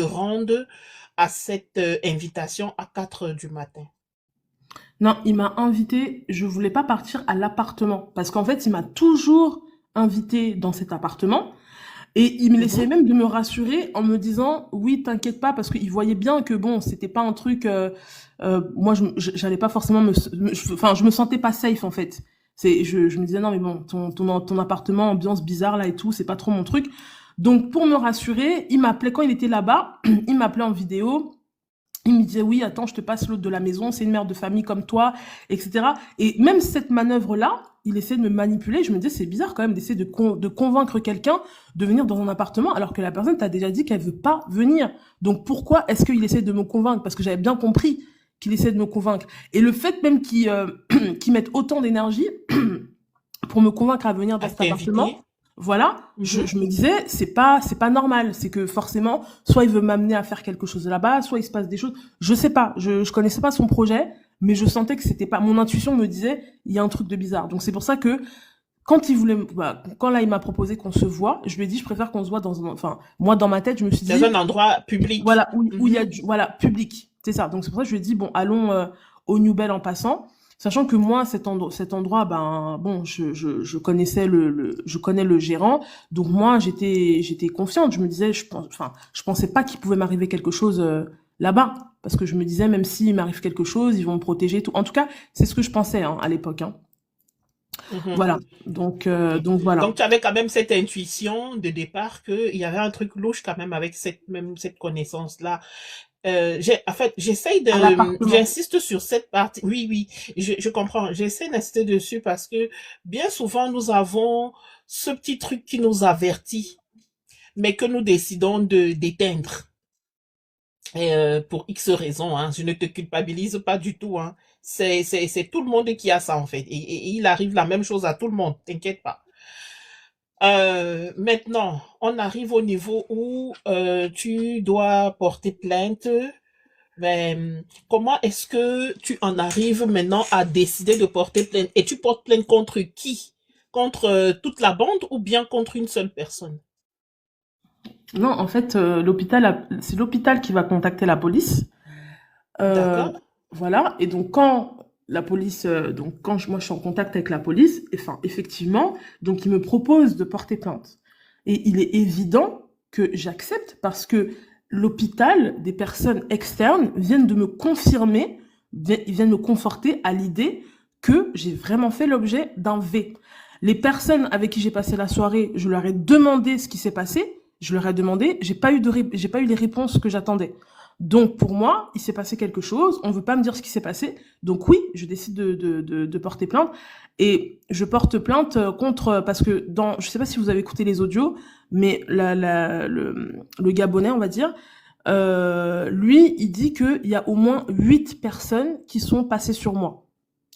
rendes à cette invitation à 4 heures du matin? Non, il m'a invité, je voulais pas partir à l'appartement parce qu'en fait, il m'a toujours invité dans cet appartement et il me laissait Mhm. même de me rassurer en me disant oui, t'inquiète pas parce qu'il voyait bien que bon, c'était pas un truc moi j'allais pas forcément enfin, je me sentais pas safe en fait. Je me disais non mais bon, ton appartement ambiance bizarre là et tout, c'est pas trop mon truc. Donc pour me rassurer, il m'appelait quand il était là-bas, il m'appelait en vidéo. Il me disait oui, attends, je te passe l'autre de la maison, c'est une mère de famille comme toi, etc. Et même cette manœuvre-là, il essaie de me manipuler. Je me disais, c'est bizarre quand même d'essayer de convaincre quelqu'un de venir dans un appartement alors que la personne t'a déjà dit qu'elle veut pas venir. Donc pourquoi est-ce qu'il essaie de me convaincre? Parce que j'avais bien compris qu'il essaie de me convaincre. Et le fait même qu'il mette autant d'énergie pour me convaincre à venir dans À cet appartement, t'inviter? Voilà, je me disais, c'est pas normal. C'est que forcément, soit il veut m'amener à faire quelque chose là-bas, soit il se passe des choses. Je sais pas, je connaissais pas son projet, mais je sentais que c'était pas, mon intuition me disait, il y a un truc de bizarre. Donc c'est pour ça que, quand il voulait, quand là il m'a proposé qu'on se voit, je lui ai dit, je préfère qu'on se voit enfin, moi dans ma tête, je me suis Dans dit, un endroit public. voilà, où il y a voilà, public. C'est ça. Donc c'est pour ça que je lui ai dit, bon, allons au New Bell en passant. Sachant que moi, cet endroit, ben, bon, je connaissais je connais le gérant. Donc moi, j'étais confiante. Je me disais, je pensais pas qu'il pouvait m'arriver quelque chose là-bas. Parce que je me disais, même s'il m'arrive quelque chose, ils vont me protéger, tout. En tout cas, c'est ce que je pensais, hein, à l'époque, hein. Voilà. Donc voilà. Donc, tu avais quand même cette intuition de départ qu'il y avait un truc louche quand même avec cette connaissance-là. En fait, À l'appartement. j'insiste sur cette partie. Oui, oui, je comprends. J'essaie d'insister dessus parce que bien souvent, nous avons ce petit truc qui nous avertit, mais que nous décidons d'éteindre. Et pour X raisons, hein, je ne te culpabilise pas du tout, hein. C'est tout le monde qui a ça, en fait. Et il arrive la même chose à tout le monde, t'inquiète pas. Maintenant, on arrive au niveau où tu dois porter plainte. Mais comment est-ce que tu en arrives maintenant à décider de porter plainte? Et tu portes plainte contre qui? Contre toute la bande ou bien contre une seule personne? Non, en fait, c'est l'hôpital qui va contacter la police. Euh, D'accord? voilà. Et donc quand la police, donc quand moi je suis en contact avec la police, enfin effectivement, donc ils me proposent de porter plainte. Et il est évident que j'accepte parce que l'hôpital, des personnes externes viennent de me confirmer, ils viennent me conforter à l'idée que j'ai vraiment fait l'objet d'un V. Les personnes avec qui j'ai passé la soirée, je leur ai demandé ce qui s'est passé. Je leur ai demandé, j'ai pas eu les réponses que j'attendais. Donc pour moi, il s'est passé quelque chose, on veut pas me dire ce qui s'est passé. Donc oui, je décide de porter plainte et je porte plainte contre parce que je sais pas si vous avez écouté les audios, mais le Gabonais, on va dire, lui, il dit qu'il y a au moins 8 personnes qui sont passées sur moi.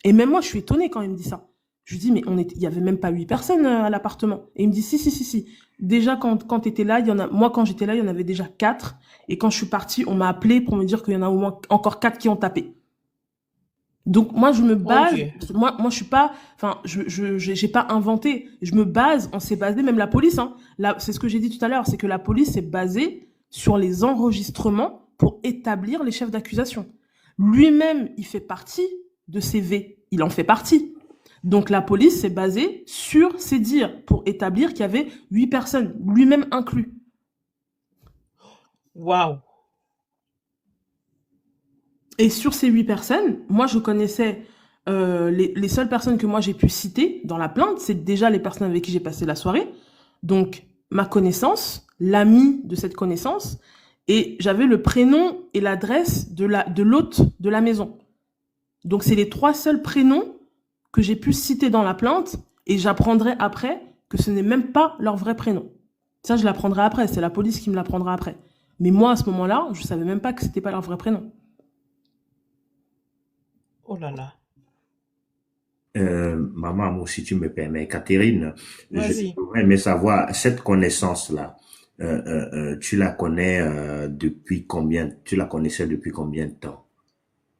Et même moi, je suis étonnée quand il me dit ça. Je lui dis, mais il y avait même pas 8 personnes à l'appartement. Et il me dit, si. Déjà, quand t'étais là, moi, quand j'étais là, il y en avait déjà 4. Et quand je suis partie, on m'a appelé pour me dire qu'il y en a au moins encore 4 qui ont tapé. Donc, moi, je me base, Ok. moi, je suis pas, enfin, j'ai pas inventé. On s'est basé, même la police, hein. Là, c'est ce que j'ai dit tout à l'heure, c'est que la police est basée sur les enregistrements pour établir les chefs d'accusation. Lui-même, il fait partie de ces V. Il en fait partie. Donc la police s'est basée sur ses dires pour établir qu'il y avait 8 personnes, lui-même inclus. Waouh. Et sur ces 8 personnes, moi je connaissais les seules personnes que moi j'ai pu citer dans la plainte, c'est déjà les personnes avec qui j'ai passé la soirée. Donc ma connaissance, l'ami de cette connaissance, et j'avais le prénom et l'adresse de l'hôte de la maison. Donc c'est les 3 seuls prénoms que j'ai pu citer dans la plainte, et j'apprendrai après que ce n'est même pas leur vrai prénom. Ça, je l'apprendrai après, c'est la police qui me l'apprendra après. Mais moi, à ce moment-là, je savais même pas que c'était pas leur vrai prénom. Oh là là. Maman, moi, si tu me permets, Catherine, Vas-y. j'aurais aimé savoir, cette connaissance-là, tu la connais tu la connaissais depuis combien de temps?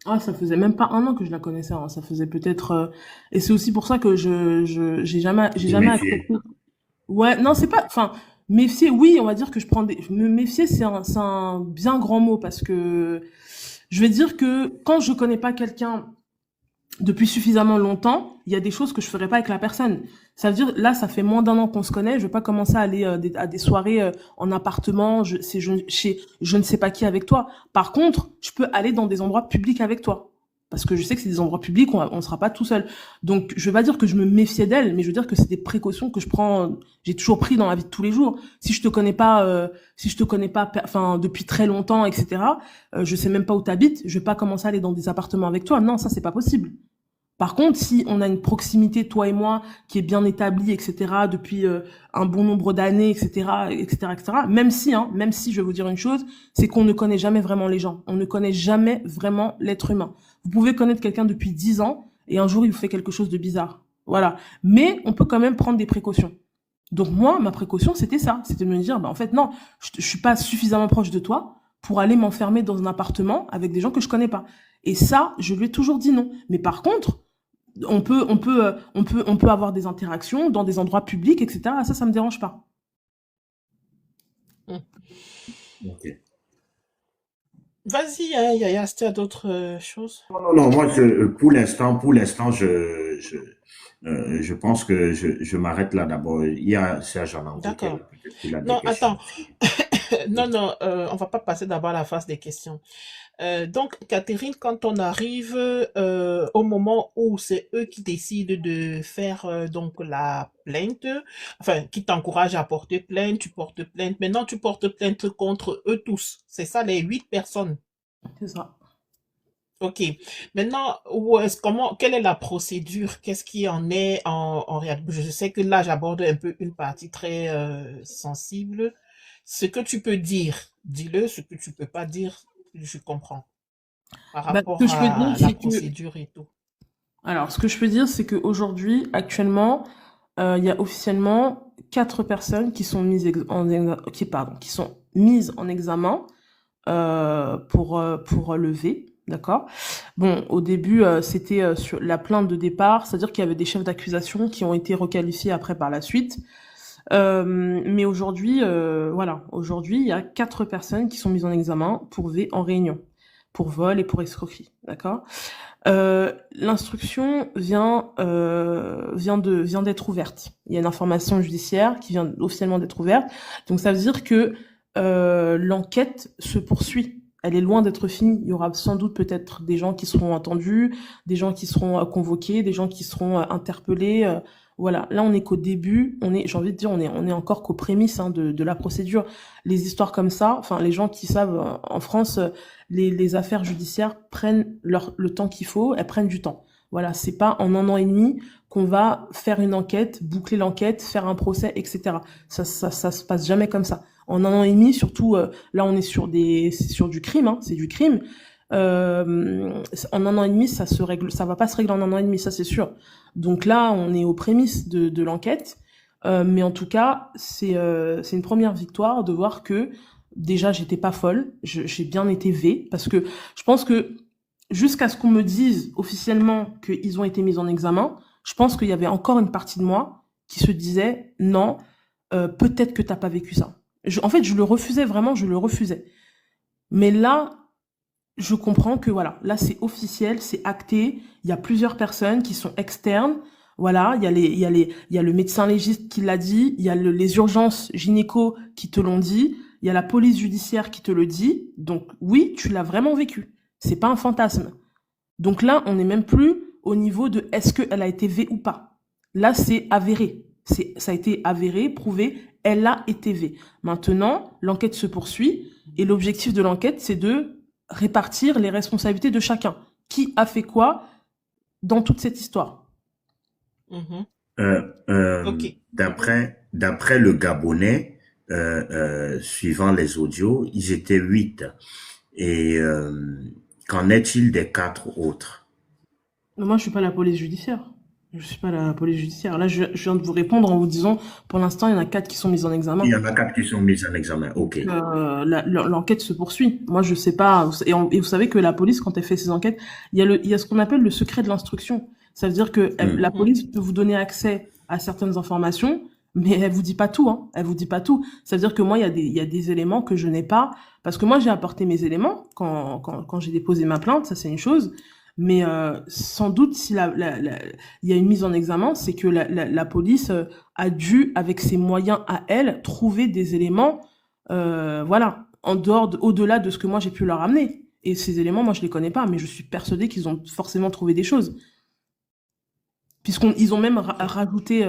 Ah, ça faisait même pas un an que je la connaissais, hein. Ça faisait peut-être, et c'est aussi pour ça que j'ai Tu jamais méfiais. accepté. Ouais, non, c'est pas, enfin, méfier, oui, on va dire que me méfier, c'est un bien grand mot parce que je vais dire que quand je connais pas quelqu'un depuis suffisamment longtemps, il y a des choses que je ferais pas avec la personne. Ça veut dire, là, ça fait moins d'un an qu'on se connaît, je vais pas commencer à aller à des soirées en appartement, chez je ne sais pas qui avec toi. Par contre, je peux aller dans des endroits publics avec toi. Parce que je sais que c'est des endroits publics, on sera pas tout seul. Donc, je vais pas dire que je me méfiais d'elle, mais je veux dire que c'est des précautions que je prends, j'ai toujours pris dans la vie de tous les jours. Si je te connais pas, enfin, depuis très longtemps, etc., je sais même pas où t'habites, je vais pas commencer à aller dans des appartements avec toi. Non, ça, c'est pas possible. Par contre, si on a une proximité, toi et moi, qui est bien établie, etc., depuis un bon nombre d'années, etc., etc., etc., même si, je vais vous dire une chose, c'est qu'on ne connaît jamais vraiment les gens. On ne connaît jamais vraiment l'être humain. Vous pouvez connaître quelqu'un depuis 10 ans, et un jour, il vous fait quelque chose de bizarre. Voilà. Mais on peut quand même prendre des précautions. Donc moi, ma précaution, c'était ça. C'était de me dire, bah, en fait, non, je suis pas suffisamment proche de toi pour aller m'enfermer dans un appartement avec des gens que je connais pas. Et ça, je lui ai toujours dit non. Mais par contre, on peut avoir des interactions dans des endroits publics, etc. Ça me dérange pas. Mm. Ok. Vas-y, hein, Yaya, si tu as d'autres choses. Non, non, moi, pour l'instant, je pense que je m'arrête là d'abord. Il y a Serge Anango qui est D'accord. là, peut-être qu'il a des Non, questions attends. aussi. Non, non, on va pas passer d'abord à la phase des questions. Donc, Catherine, quand on arrive au moment où c'est eux qui décident de faire donc la plainte, enfin, qui t'encouragent à porter plainte, tu portes plainte. Maintenant, tu portes plainte contre eux tous. C'est ça, les 8 personnes. C'est ça. Ok. Maintenant, quelle est la procédure? Qu'est-ce qui en est en réalité? Je sais que là, j'aborde un peu une partie très sensible. Ce que tu peux dire, dis-le. Ce que tu peux pas dire, je comprends. Par Bah, ce que rapport je peux dire, à la c'est que, procédure et tout. alors, ce que je peux dire, c'est qu'aujourd'hui, actuellement, il y a officiellement 4 personnes qui sont qui sont mises en examen pour lever, d'accord? Bon, au début, c'était sur la plainte de départ, c'est-à-dire qu'il y avait des chefs d'accusation qui ont été requalifiés après par la suite. Mais aujourd'hui, voilà, aujourd'hui, il y a 4 personnes qui sont mises en examen pour en réunion, pour vol et pour escroquerie, d'accord? L'instruction vient d'être ouverte. Il y a une information judiciaire qui vient officiellement d'être ouverte. Donc ça veut dire que l'enquête se poursuit. Elle est loin d'être finie. Il y aura sans doute peut-être des gens qui seront entendus, des gens qui seront convoqués, des gens qui seront interpellés. Voilà. Là, on est qu'au début. J'ai envie de dire, on est encore qu'aux prémices hein, de la procédure. Les histoires comme ça, enfin, les gens qui savent en France, les affaires judiciaires prennent le temps qu'il faut. Elles prennent du temps. Voilà. C'est pas en 1 an et demi qu'on va faire une enquête, boucler l'enquête, faire un procès, etc. Ça se passe jamais comme ça. En 1 an et demi, surtout là on est sur du crime, hein, c'est du crime. En 1 an et demi, ça va pas se régler en 1 an et demi, ça c'est sûr. Donc là, on est aux prémices de l'enquête, mais en tout cas, c'est une première victoire de voir que déjà j'étais pas folle, j'ai bien été V, parce que je pense que jusqu'à ce qu'on me dise officiellement qu'ils ont été mis en examen, je pense qu'il y avait encore une partie de moi qui se disait non, peut-être que t'as pas vécu ça. En fait, je le refusais vraiment, je le refusais. Mais là, je comprends que voilà, là c'est officiel, c'est acté. Il y a plusieurs personnes qui sont externes. Voilà, il y a le médecin légiste qui l'a dit, il y a les urgences gynéco qui te l'ont dit, il y a la police judiciaire qui te le dit. Donc oui, tu l'as vraiment vécu. C'est pas un fantasme. Donc là, on n'est même plus au niveau de est-ce qu'elle a été V ou pas. Là, c'est avéré. Ça a été avéré, prouvé, elle a été V. Maintenant, l'enquête se poursuit et l'objectif de l'enquête, c'est de répartir les responsabilités de chacun. Qui a fait quoi dans toute cette histoire? Ok. D'après le Gabonais, suivant les audios, ils étaient 8. Et qu'en est-il des 4 autres? Moi, je suis pas la police judiciaire. Je suis pas la police judiciaire. Là, je viens de vous répondre en vous disant, pour l'instant, il y en a 4 qui sont mis en examen. Il y en a 4 qui sont mis en examen, ok. L'enquête se poursuit. Moi, je sais pas. Et vous savez que la police, quand elle fait ses enquêtes, il y a ce qu'on appelle le secret de l'instruction. Ça veut dire que la police peut vous donner accès à certaines informations, mais elle vous dit pas tout, hein. Elle vous dit pas tout. Ça veut dire que moi, il y a des éléments que je n'ai pas, parce que moi, j'ai apporté mes éléments quand j'ai déposé ma plainte, ça c'est une chose. Mais sans doute, si il y a une mise en examen, c'est que la police a dû, avec ses moyens à elle, trouver des éléments, voilà, au-delà de ce que moi j'ai pu leur amener. Et ces éléments, moi je les connais pas, mais je suis persuadée qu'ils ont forcément trouvé des choses. Puisqu'ils ont même rajouté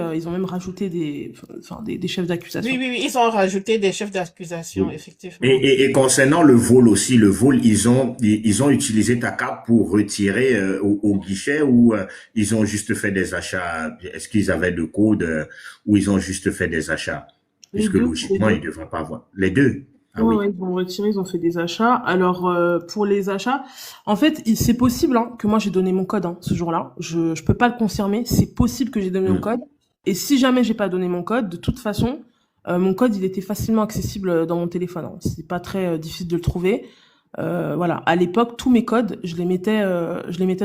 des chefs d'accusation. Oui, ils ont rajouté des chefs d'accusation, Oui. effectivement. Et concernant le vol aussi, le vol, ils ont utilisé ta carte pour retirer au guichet ou ils ont juste fait des achats? Est-ce qu'ils avaient le code ou ils ont juste fait des achats? Puisque logiquement, ils ne devraient pas avoir. Les deux? Ah oui. Ouais, ils ont retiré, ils ont fait des achats. Alors, pour les achats, en fait, c'est possible hein, que moi j'ai donné mon code hein, ce jour-là. Je peux pas le confirmer. C'est possible que j'ai donné mon code. Et si jamais j'ai pas donné mon code, de toute façon, mon code, il était facilement accessible dans mon téléphone, hein. C'est pas très difficile de le trouver. Voilà. À l'époque, tous mes codes, je les mettais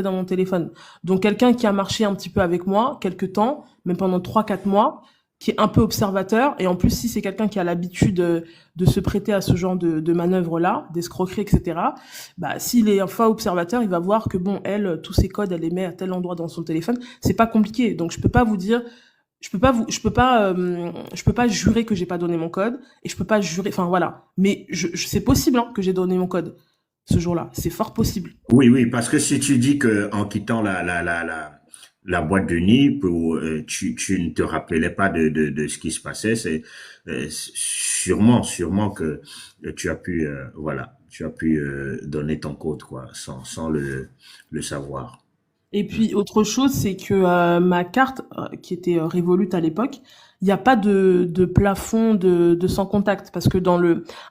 dans mon téléphone. Donc, quelqu'un qui a marché un petit peu avec moi, quelques temps, même pendant 3, 4 mois, qui est un peu observateur, et en plus, si c'est quelqu'un qui a l'habitude de se prêter à ce genre de manœuvres-là, d'escroquerie, etc., bah, s'il est enfin observateur, il va voir que bon, elle, tous ses codes, elle les met à tel endroit dans son téléphone. C'est pas compliqué. Donc, je peux pas vous dire, je peux pas jurer que j'ai pas donné mon code, et je peux pas jurer, enfin voilà. Mais c'est possible, hein, que j'ai donné mon code ce jour-là. C'est fort possible. Oui, oui, parce que si tu dis que en quittant la boîte de nuit, tu ne te rappelais pas de ce qui se passait, c'est sûrement que tu as pu, voilà, tu as pu donner ton code, quoi, sans le savoir. Et Mm. puis autre chose, c'est que ma carte, qui était Revolut à l'époque, il n'y a pas de plafond de sans contact, parce que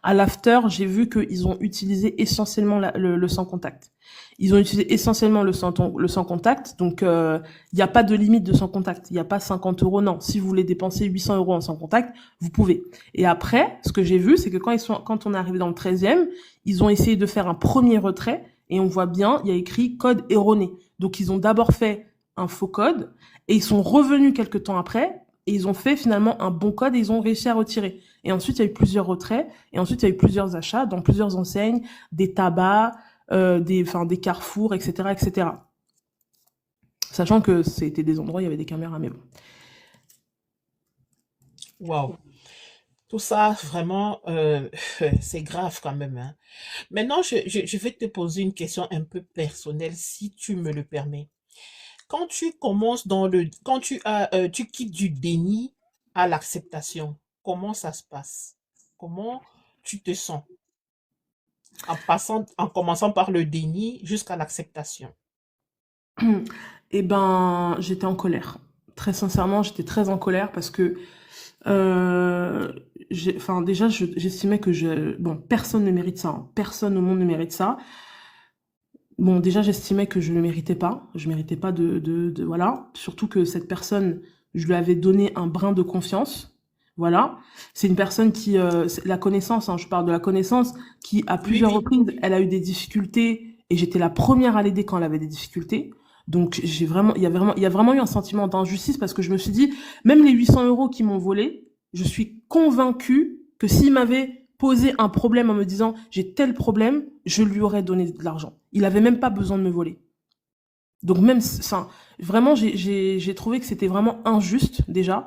à l'after, j'ai vu qu'ils ont utilisé essentiellement le sans contact. Ils ont utilisé essentiellement le sans contact, donc il n'y a pas de limite de sans contact. Il n'y a pas 50 euros, non. Si vous voulez dépenser 800 euros en sans contact, vous pouvez. Et après, ce que j'ai vu, c'est que quand on est arrivé dans le 13e, ils ont essayé de faire un premier retrait, et on voit bien, il y a écrit code erroné. Donc, ils ont d'abord fait un faux code et ils sont revenus quelques temps après et ils ont fait finalement un bon code et ils ont réussi à retirer. Et ensuite, il y a eu plusieurs retraits et ensuite, il y a eu plusieurs achats dans plusieurs enseignes, des tabacs, des carrefours, etc., etc. Sachant que c'était des endroits où il y avait des caméras, mais bon. Waouh. Tout ça, vraiment, c'est grave quand même, hein. Maintenant, je vais te poser une question un peu personnelle, si tu me le permets. Quand tu commences tu quittes du déni à l'acceptation, comment ça se passe? Comment tu te sens en commençant par le déni jusqu'à l'acceptation? Eh ben, j'étais en colère. Très sincèrement, j'étais très en colère parce que enfin déjà j'estimais que bon, personne ne mérite ça, hein. Personne au monde ne mérite ça. Bon, déjà j'estimais que je ne méritais pas, je méritais pas voilà, surtout que cette personne, je lui avais donné un brin de confiance. Voilà, c'est une personne qui la connaissance, hein, je parle de la connaissance, qui à Oui, plusieurs oui. reprises, elle a eu des difficultés et j'étais la première à l'aider quand elle avait des difficultés. Donc il y a vraiment eu un sentiment d'injustice parce que je me suis dit, même les 800 euros qu'ils m'ont volé, je suis convaincue que s'il m'avait posé un problème en me disant j'ai tel problème, je lui aurais donné de l'argent. Il avait même pas besoin de me voler. Donc même, enfin, vraiment, j'ai trouvé que c'était vraiment injuste déjà.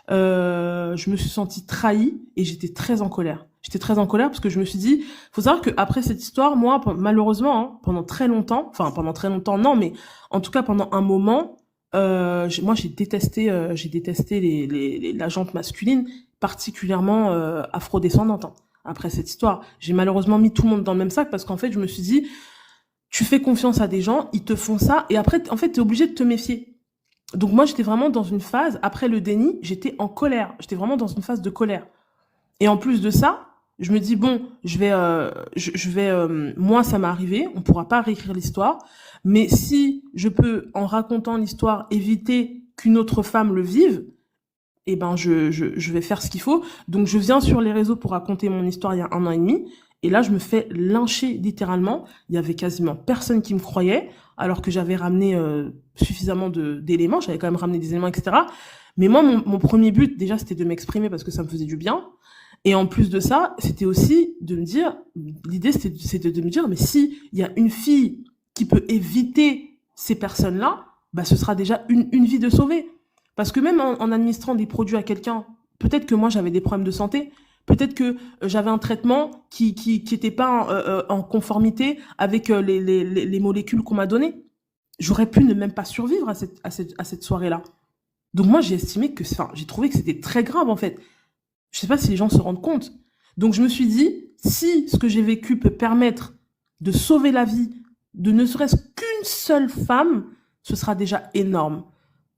Je me suis sentie trahie et j'étais très en colère. J'étais très en colère parce que je me suis dit, faut savoir que après cette histoire, moi, malheureusement, hein, pendant très longtemps, enfin pendant très longtemps, non, mais en tout cas pendant un moment, moi j'ai détesté la jante masculine, particulièrement afrodescendante, hein. Après cette histoire, j'ai malheureusement mis tout le monde dans le même sac parce qu'en fait, je me suis dit, tu fais confiance à des gens, ils te font ça, et après, en fait, t'es obligé de te méfier. Donc moi, j'étais vraiment dans une phase, après le déni, j'étais en colère. J'étais vraiment dans une phase de colère. Et en plus de ça, je me dis, bon, moi, ça m'est arrivé, on pourra pas réécrire l'histoire, mais si je peux, en racontant l'histoire, éviter qu'une autre femme le vive, eh ben, je vais faire ce qu'il faut. Donc, je viens sur les réseaux pour raconter mon histoire il y a 1 an et demi. Et là, je me fais lyncher littéralement. Il y avait quasiment personne qui me croyait, alors que j'avais ramené suffisamment d'éléments. J'avais quand même ramené des éléments, etc. Mais moi, mon premier but, déjà, c'était de m'exprimer parce que ça me faisait du bien. Et en plus de ça, c'était aussi de me dire, l'idée, c'était de me dire, mais si il y a une fille qui peut éviter ces personnes-là, bah, ce sera déjà une vie de sauvée. Parce que même en administrant des produits à quelqu'un, peut-être que moi, j'avais des problèmes de santé. Peut-être que j'avais un traitement qui était pas en conformité avec les molécules qu'on m'a données. J'aurais pu ne même pas survivre à cette soirée-là. Donc moi, j'ai trouvé que c'était très grave, en fait. Je sais pas si les gens se rendent compte. Donc je me suis dit, si ce que j'ai vécu peut permettre de sauver la vie de ne serait-ce qu'une seule femme, ce sera déjà énorme.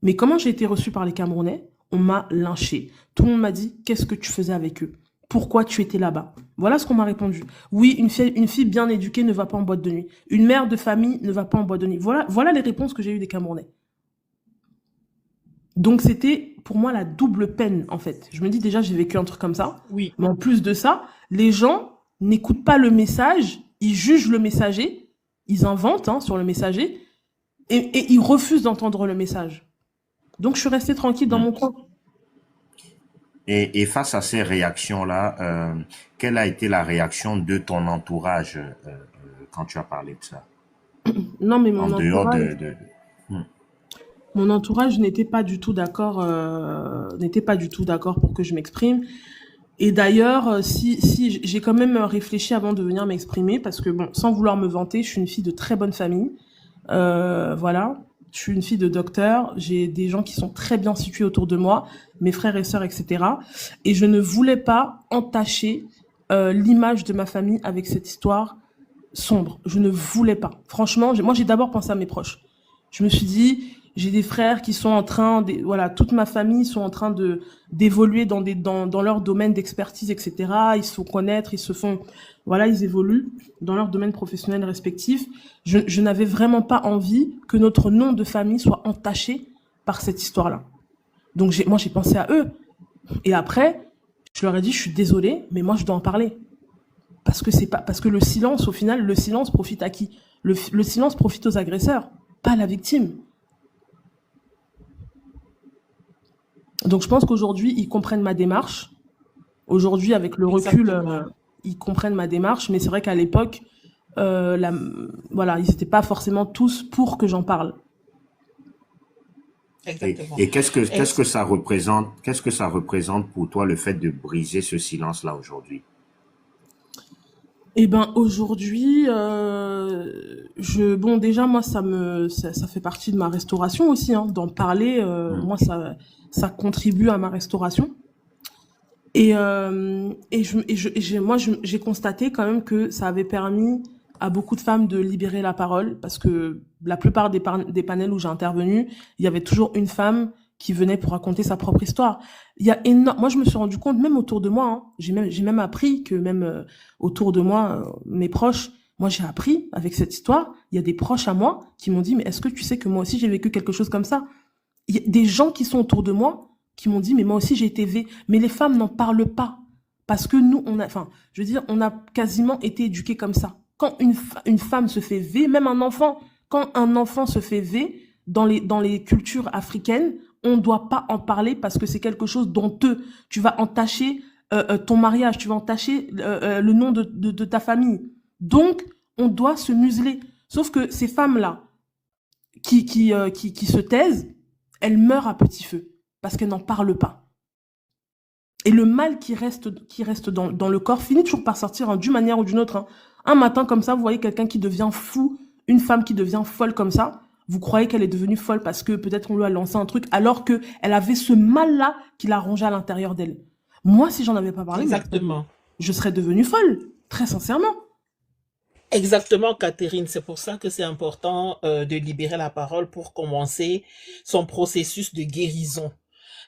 Mais comment j'ai été reçue par les Camerounais? On m'a lynché. Tout le monde m'a dit, qu'est-ce que tu faisais avec eux? Pourquoi tu étais là-bas? Voilà ce qu'on m'a répondu. Oui, une fille bien éduquée ne va pas en boîte de nuit. Une mère de famille ne va pas en boîte de nuit. Voilà les réponses que j'ai eues des Camerounais. Donc c'était pour moi la double peine en fait. Je me dis déjà j'ai vécu un truc comme ça, Oui, mais en plus de ça, les gens n'écoutent pas le message, ils jugent le messager, ils inventent sur le messager et ils refusent d'entendre le message. Donc je suis restée tranquille dans Mm. mon coin. Et face à ces réactions-là, quelle a été la réaction de ton entourage quand tu as parlé de ça? Non mais En dehors Hmm. mon entourage n'était pas du tout d'accord, n'était pas du tout d'accord pour que je m'exprime. Et d'ailleurs, si j'ai quand même réfléchi avant de venir m'exprimer, parce que bon, sans vouloir me vanter, je suis une fille de très bonne famille. Voilà, je suis une fille de docteur. J'ai des gens qui sont très bien situés autour de moi, mes frères et sœurs, etc. Et je ne voulais pas entacher l'image de ma famille avec cette histoire sombre. Je ne voulais pas. Franchement, moi j'ai d'abord pensé à mes proches. Je me suis dit, j'ai des frères qui sont en train, voilà, toute ma famille sont en train de d'évoluer dans leur domaine d'expertise, etc. Ils se font connaître, ils se font, voilà, ils évoluent dans leur domaine professionnel respectif. Je n'avais vraiment pas envie que notre nom de famille soit entaché par cette histoire-là. Donc moi j'ai pensé à eux. Et après, je leur ai dit, je suis désolée, mais moi je dois en parler. Parce que le silence, au final, le silence profite à qui? Le silence profite aux agresseurs, pas à la victime. Donc je pense qu'aujourd'hui, ils comprennent ma démarche. Aujourd'hui, avec le recul, exactement. ils comprennent ma démarche. Mais c'est vrai qu'à l'époque, voilà, ils n'étaient pas forcément tous pour que j'en parle. Exactement. Et qu'est-ce Est-ce que ça représente pour toi le fait de briser ce silence-là aujourd'hui? Eh ben aujourd'hui, bon déjà moi ça fait partie de ma restauration aussi, d'en parler. Hmm. Moi ça contribue à ma restauration. J'ai constaté quand même que ça avait permis à beaucoup de femmes de libérer la parole parce que la plupart des panels où j'ai intervenu, il y avait toujours une femme qui venait pour raconter sa propre histoire. Moi, je me suis rendu compte, même autour de moi, j'ai même appris que même autour de moi, mes proches, moi j'ai appris avec cette histoire, il y a des proches à moi qui m'ont dit, mais est-ce que tu sais que moi aussi j'ai vécu quelque chose comme ça? Il y a des gens qui sont autour de moi qui m'ont dit, mais moi aussi j'ai été mais les femmes n'en parlent pas. Parce que nous, je veux dire, on a quasiment été éduqués comme ça. Quand une femme se fait même un enfant, quand un enfant se fait dans les cultures africaines, on ne doit pas en parler parce que c'est quelque chose d'honteux. Tu vas entacher ton mariage, tu vas entacher le nom de ta famille. Donc, on doit se museler. Sauf que ces femmes-là, qui se taisent, elles meurent à petit feu parce qu'elles n'en parlent pas. Et le mal qui reste dans le corps finit toujours par sortir d'une manière ou d'une autre. Un matin comme ça, vous voyez quelqu'un qui devient fou, une femme qui devient folle comme ça, vous croyez qu'elle est devenue folle parce que peut-être on lui a lancé un truc alors qu'elle avait ce mal-là qui la rongeait à l'intérieur d'elle. Moi, si j'en avais pas parlé, Exactement. je serais devenue folle, très sincèrement. Exactement, Catherine. C'est pour ça que c'est important de libérer la parole pour commencer son processus de guérison.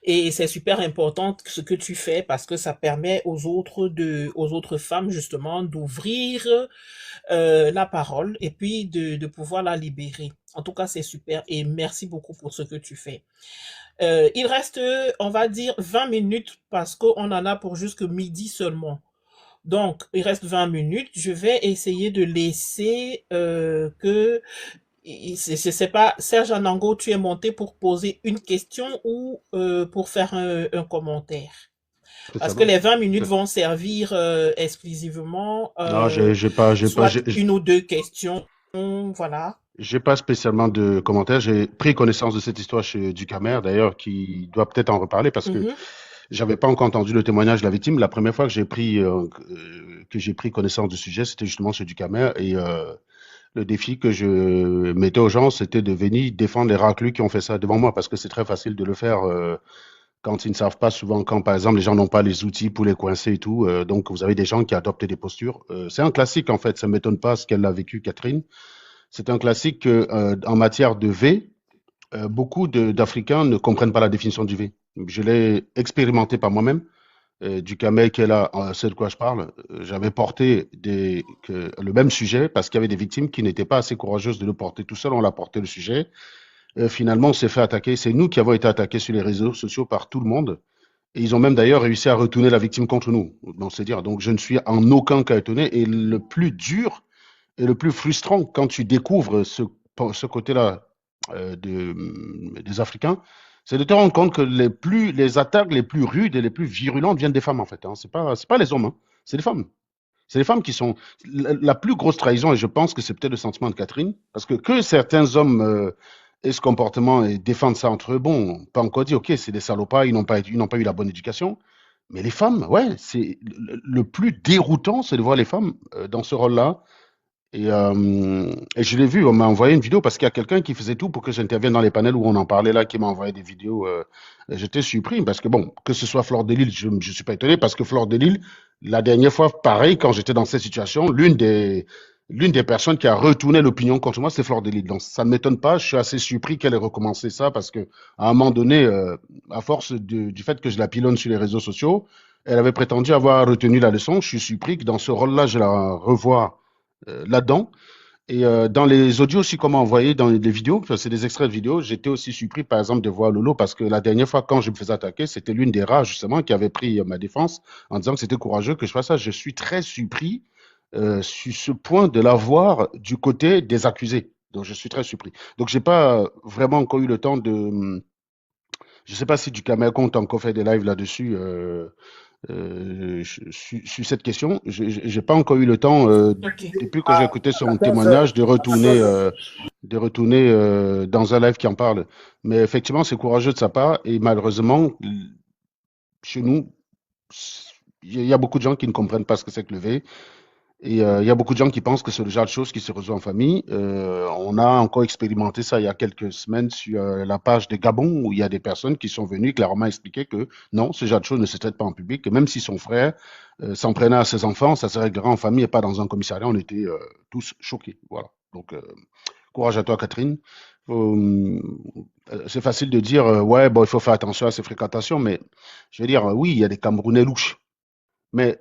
Et c'est super important ce que tu fais parce que ça permet aux autres femmes justement d'ouvrir la parole et puis de pouvoir la libérer. En tout cas, c'est super et merci beaucoup pour ce que tu fais. Il reste, on va dire, 20 minutes parce qu'on en a pour jusque midi seulement. Donc, il reste 20 minutes. Je vais essayer de laisser c'est pas Serge Anango, tu es monté pour poser une question ou pour faire un commentaire. Parce que les 20 minutes vont servir exclusivement Non, j'ai pas, soit une ou deux questions, voilà. j'ai pas spécialement de commentaires. J'ai pris connaissance de cette histoire chez Ducamer, d'ailleurs, qui doit peut-être en reparler parce que Mhm. j'avais pas encore entendu le témoignage de la victime. La première fois que j'ai pris connaissance du sujet, c'était justement chez Ducamer et le défi que je mettais aux gens, c'était de venir défendre les raclus qui ont fait ça devant moi parce que c'est très facile de le faire quand ils ne savent pas, souvent quand par exemple les gens n'ont pas les outils pour les coincer et tout. Donc vous avez des gens qui adoptent des postures. C'est un classique en fait, ça ne m'étonne pas ce qu'elle a vécu, Catherine. C'est un classique en matière de V, beaucoup d'Africains ne comprennent pas la définition du V. Je l'ai expérimenté par moi-même. Du camel qui est là, c'est de quoi je parle. J'avais porté le même sujet parce qu'il y avait des victimes qui n'étaient pas assez courageuses de le porter tout seul. On l'a porté le sujet. Finalement, on s'est fait attaquer. C'est nous qui avons été attaqués sur les réseaux sociaux par tout le monde. Et ils ont même d'ailleurs réussi à retourner la victime contre nous. Donc, c'est dire, donc je ne suis en aucun cas étonné. Et le plus dur et le plus frustrant quand tu découvres ce côté-là des Africains, c'est de te rendre compte que les attaques les plus rudes et les plus virulentes viennent des femmes, en fait. Hein. C'est pas les hommes, hein. C'est les femmes. C'est les femmes qui sont la plus grosse trahison, et je pense que c'est peut-être le sentiment de Catherine, parce que certains hommes aient ce comportement et défendent ça entre eux, bon, on peut encore dire, ok, c'est des salopards, ils n'ont pas eu la bonne éducation, mais les femmes, ouais, c'est le plus déroutant, c'est de voir les femmes dans ce rôle-là. Et je l'ai vu, on m'a envoyé une vidéo parce qu'il y a quelqu'un qui faisait tout pour que j'intervienne dans les panels où on en parlait là, qui m'a envoyé des vidéos. J'étais surpris parce que bon, que ce soit Fleur de Lille, je ne suis pas étonné parce que Fleur de Lille, la dernière fois, pareil, quand j'étais dans cette situation, l'une des personnes qui a retourné l'opinion contre moi, c'est Fleur de Lille. Donc ça ne m'étonne pas, je suis assez surpris qu'elle ait recommencé ça parce que à un moment donné, à force du fait que je la pilonne sur les réseaux sociaux, elle avait prétendu avoir retenu la leçon. Je suis surpris que dans ce rôle-là, je la revois là-dedans. Et dans les audios aussi qu'on m'a envoyé, dans les vidéos, enfin, c'est des extraits de vidéos, j'étais aussi surpris par exemple de voir Lolo parce que la dernière fois quand je me faisais attaquer, c'était l'une des rares justement qui avait pris ma défense en disant que c'était courageux que je fasse ça. Je suis très surpris sur ce point de la voir du côté des accusés. Donc je suis très surpris. Donc j'ai pas vraiment encore eu le temps de... Je sais pas si du Cameroun compte encore fait des lives là-dessus. Sur cette question. Je n'ai pas encore eu le temps, Ok. depuis que j'ai écouté son témoignage, de retourner dans un live qui en parle. Mais effectivement, c'est courageux de sa part. Et malheureusement, chez nous, il y a beaucoup de gens qui ne comprennent pas ce que c'est que le V. Et il y a beaucoup de gens qui pensent que c'est le genre de choses qui se résout en famille. On a encore expérimenté ça il y a quelques semaines sur la page de Gabon où il y a des personnes qui sont venues clairement expliquer que non, ce genre de choses ne se traite pas en public, que même si son frère s'en prenait à ses enfants, ça se réglera en famille et pas dans un commissariat. On était tous choqués. Voilà. Donc, courage à toi, Catherine. C'est facile de dire, ouais, bon, il faut faire attention à ses fréquentations, mais je veux dire, oui, il y a des Camerounais louches. Mais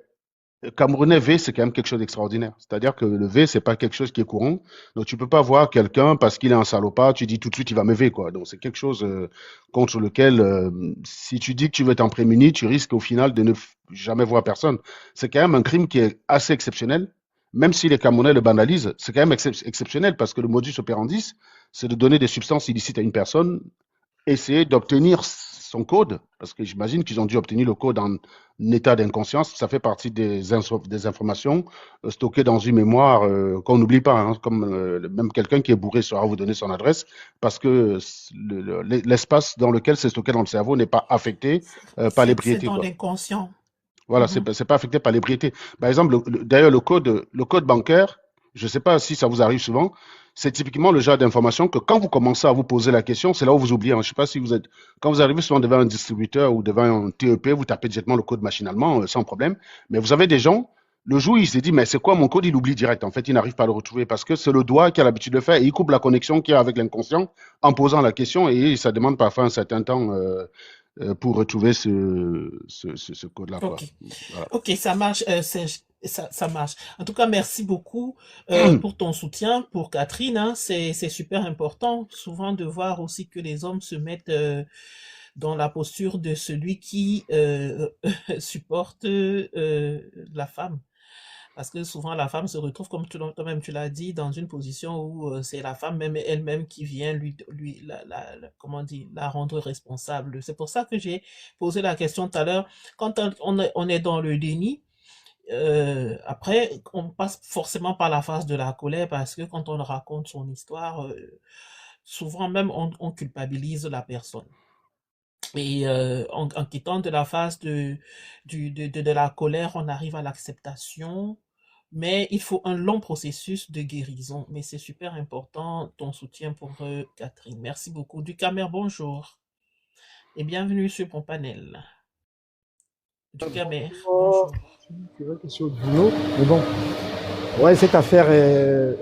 Camerounais V, c'est quand même quelque chose d'extraordinaire. C'est-à-dire que le V, c'est pas quelque chose qui est courant. Donc, tu peux pas voir quelqu'un parce qu'il est un salopard, tu dis tout de suite, il va me V, quoi. Donc, c'est quelque chose contre lequel, si tu dis que tu veux t'en prémunir, tu risques au final de ne jamais voir personne. C'est quand même un crime qui est assez exceptionnel. Même si les Camerounais le banalisent, c'est quand même exceptionnel parce que le modus operandi, c'est de donner des substances illicites à une personne, essayer d'obtenir son code, parce que j'imagine qu'ils ont dû obtenir le code en état d'inconscience. Ça fait partie des informations stockées dans une mémoire qu'on n'oublie pas, hein, comme même quelqu'un qui est bourré saura vous donner son adresse, parce que l'espace dans lequel c'est stocké dans le cerveau n'est pas affecté par C'est l'ébriété, dans quoi. l'inconscient. Voilà, Mhm. c'est pas affecté par l'ébriété. Par exemple, d'ailleurs, le code bancaire, je ne sais pas si ça vous arrive souvent, c'est typiquement le genre d'information que quand vous commencez à vous poser la question, c'est là où vous oubliez. Hein. Je ne sais pas si vous êtes, quand vous arrivez souvent devant un distributeur ou devant un TEP, vous tapez directement le code machinalement, sans problème. Mais vous avez des gens, le jour où il s'est dit, mais c'est quoi mon code? Il oublie direct. En fait, il n'arrive pas à le retrouver parce que c'est le doigt qui a l'habitude de le faire et il coupe la connexion qu'il y a avec l'inconscient en posant la question et ça demande parfois un certain temps pour retrouver ce code-là, quoi. Ok. Voilà. Ok, ça marche. Ça marche. En tout cas, merci beaucoup pour ton soutien pour Catherine. Hein. C'est super important souvent de voir aussi que les hommes se mettent dans la posture de celui qui supporte la femme. Parce que souvent la femme se retrouve, comme toi-même tu l'as dit, dans une position où c'est la femme même elle-même qui vient comment dire, la rendre responsable. C'est pour ça que j'ai posé la question tout à l'heure. Quand on est dans le déni, après, on passe forcément par la phase de la colère parce que quand on raconte son histoire, souvent même on culpabilise la personne. Et en quittant de la phase de la colère, on arrive à l'acceptation, mais il faut un long processus de guérison. Mais c'est super important ton soutien pour Catherine. Merci beaucoup. Du Camer, bonjour et bienvenue sur mon panel. Du Camer, bonjour. C'est vrai que c'est au boulot, mais bon. Ouais, cette affaire est...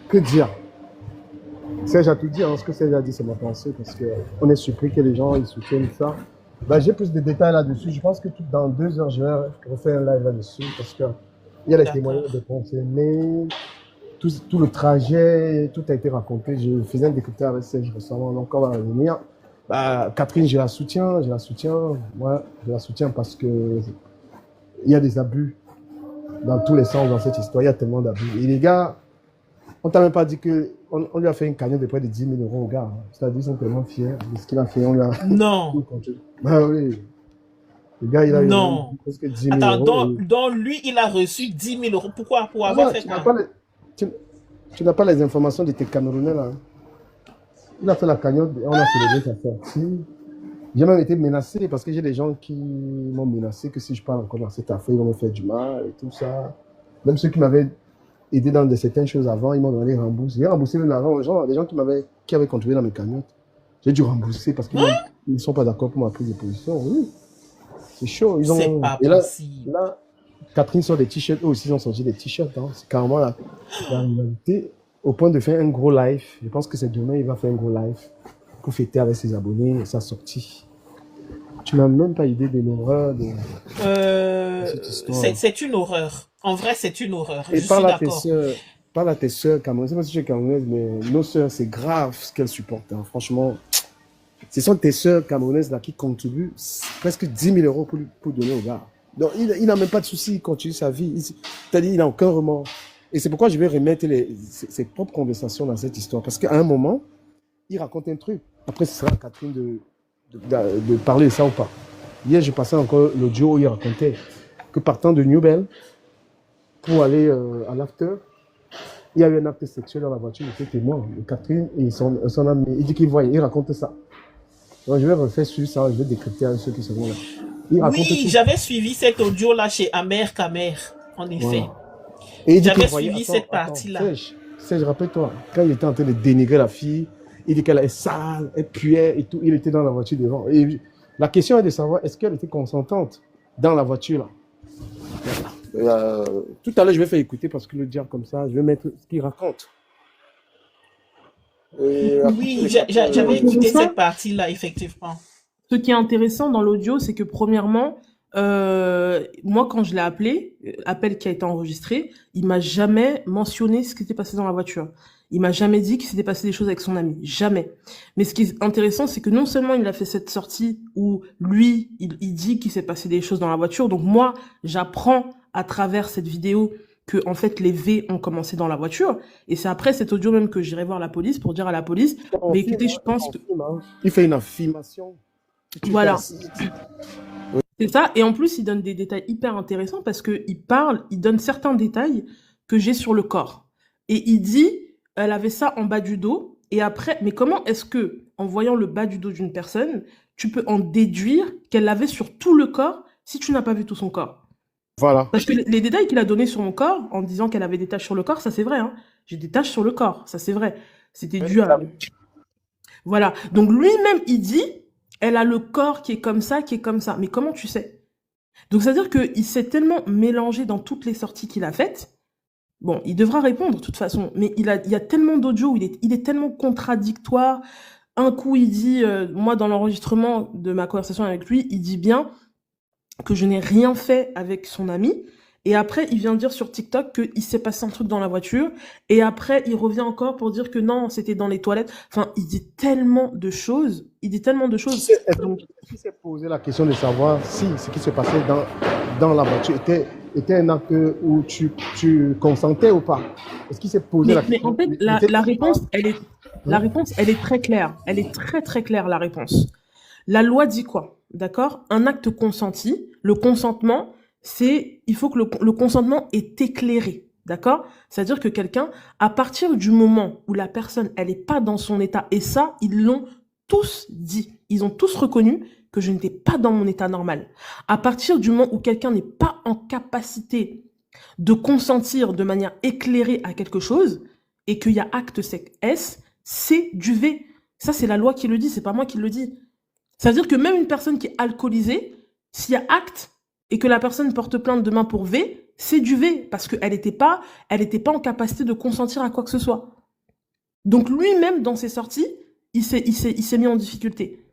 que dire? Serge a tout dit, hein, ce que Serge a dit, c'est ma pensée, parce qu'on est surpris que les gens ils soutiennent ça. Bah, j'ai plus de détails là-dessus. Je pense que dans 2 heures, je vais refaire un live là-dessus, parce qu'il y a les témoignages de pensée. Mais tout le trajet, tout a été raconté. Je faisais un décryptage avec Serge récemment, donc on va revenir. Bah, Catherine, je la soutiens. Ouais, je la soutiens parce que il y a des abus dans tous les sens dans cette histoire. Il y a tellement d'abus. Et les gars, on t'a même pas dit que on lui a fait une cagnotte de près de 10 000 euros au gars. Hein. C'est-à-dire qu'ils sont tellement fiers de ce qu'il a fait. On lui a Non, bah oui. Le gars, il a eu non. presque 10 000 Attends, euros. donc lui, il a reçu 10 000 euros. Pourquoi? Pour Ah avoir non, fait tu n'as quoi? pas tu n'as pas les informations de tes Camerounais là. Il a fait la cagnotte et on a célébré sa sortie. J'ai même été menacé parce que j'ai des gens qui m'ont menacé que si je parle encore dans cette affaire, ils vont me faire du mal et tout ça. Même ceux qui m'avaient aidé dans certaines choses avant, ils m'ont donné rembourser. J'ai remboursé même l'argent aux gens, des gens qui avaient contribué dans mes cagnottes. J'ai dû rembourser parce qu'ils ne sont pas d'accord pour ma prise de position. Oui, c'est chaud. C'est pas Et possible. là, Catherine sort des t-shirts, eux aussi ils ont sorti des t-shirts. Hein. C'est carrément la réalité. Au point de faire un gros live. Je pense que c'est demain, il va faire un gros live pour fêter avec ses abonnés sa sortie. Tu n'as même pas idée de l'horreur de cette histoire. C'est une horreur. En vrai, c'est une horreur. Et Je suis d'accord. parle à tes sœurs camerounaises. Je ne sais pas si tu es camerounaise, mais nos sœurs, c'est grave ce qu'elles supportent. Hein. Franchement, ce sont tes sœurs camerounaises là qui contribuent presque 10 000 euros pour donner au gars. Donc, il n'a même pas de souci, il continue sa vie. C'est-à-dire, il n'a aucun remords. Et c'est pourquoi je vais remettre ses propres conversations dans cette histoire. Parce qu'à un moment, il raconte un truc. Après, ce sera à Catherine de parler de ça ou pas. Hier, j'ai passé encore l'audio où il racontait que partant de Newbell pour aller à l'after, il y a eu un acte sexuel dans la voiture. Il était témoin. Et Catherine et son ami, il dit qu'il voyait, il raconte ça. Donc, je vais refaire sur ça, je vais décrypter avec ceux qui seront là. Oui, j'avais suivi cet audio-là chez Amer Kamer, en effet. Voilà. Et il dit J'avais qu'il voyait, suivi cette partie-là. Serge, rappelle-toi, quand il était en train de dénigrer la fille, il dit qu'elle est sale, elle puait et tout, il était dans la voiture devant. Et la question est de savoir, est-ce qu'elle était consentante dans la voiture là? Tout à l'heure, je vais faire écouter parce que le diable comme ça, je vais mettre ce qu'il raconte. Oui, j'avais écouté cette partie-là, effectivement. Ce qui est intéressant dans l'audio, c'est que premièrement, moi, quand je l'ai appelé, appel qui a été enregistré, il m'a jamais mentionné ce qui s'était passé dans la voiture. Il m'a jamais dit qu'il s'était passé des choses avec son ami. Jamais. Mais ce qui est intéressant, c'est que non seulement il a fait cette sortie où lui, il dit qu'il s'est passé des choses dans la voiture. Donc moi, j'apprends à travers cette vidéo que, en fait, les V ont commencé dans la voiture. Et c'est après cet audio même que j'irai voir la police pour dire à la police, mais écoutez, je pense que... Il fait une affirmation. Voilà. C'est ça. Et en plus, il donne des détails hyper intéressants parce que il donne certains détails que j'ai sur le corps. Et il dit, elle avait ça en bas du dos. Et après, mais comment est-ce que, en voyant le bas du dos d'une personne, tu peux en déduire qu'elle l'avait sur tout le corps si tu n'as pas vu tout son corps? Voilà. Parce que les détails qu'il a donnés sur mon corps, en disant qu'elle avait des taches sur le corps, ça c'est vrai, hein. J'ai des taches sur le corps, ça c'est vrai. C'était dû à... Voilà. Donc lui-même, il dit, elle a le corps qui est comme ça, qui est comme ça. Mais comment tu sais? Donc ça veut dire qu'il s'est tellement mélangé dans toutes les sorties qu'il a faites. Bon, il devra répondre de toute façon, mais il y a tellement d'audio où il est tellement contradictoire. Un coup, il dit, moi dans l'enregistrement de ma conversation avec lui, il dit bien que je n'ai rien fait avec son ami. Et après, il vient dire sur TikTok qu'il s'est passé un truc dans la voiture. Et après, il revient encore pour dire que non, c'était dans les toilettes. Enfin, il dit tellement de choses. Donc, Qui s'est posé la question de savoir si ce qui se passait dans la voiture était un acte où tu consentais ou pas? Est-ce qu'il s'est posé la question? Mais en fait, la réponse, elle est très claire. Elle est très, très claire, la réponse. La loi dit quoi? D'accord? Un acte consenti, le consentement, il faut que le consentement est éclairé. D'accord? C'est-à-dire que quelqu'un, à partir du moment où la personne, elle est pas dans son état, et ça, ils l'ont tous dit. Ils ont tous reconnu que je n'étais pas dans mon état normal. À partir du moment où quelqu'un n'est pas en capacité de consentir de manière éclairée à quelque chose, et qu'il y a acte S, c'est du V. Ça, c'est la loi qui le dit, c'est pas moi qui le dis. C'est-à-dire que même une personne qui est alcoolisée, s'il y a acte et que la personne porte plainte demain pour V, c'est du V parce qu'elle n'était pas en capacité de consentir à quoi que ce soit. Donc lui-même, dans ses sorties, il s'est mis en difficulté.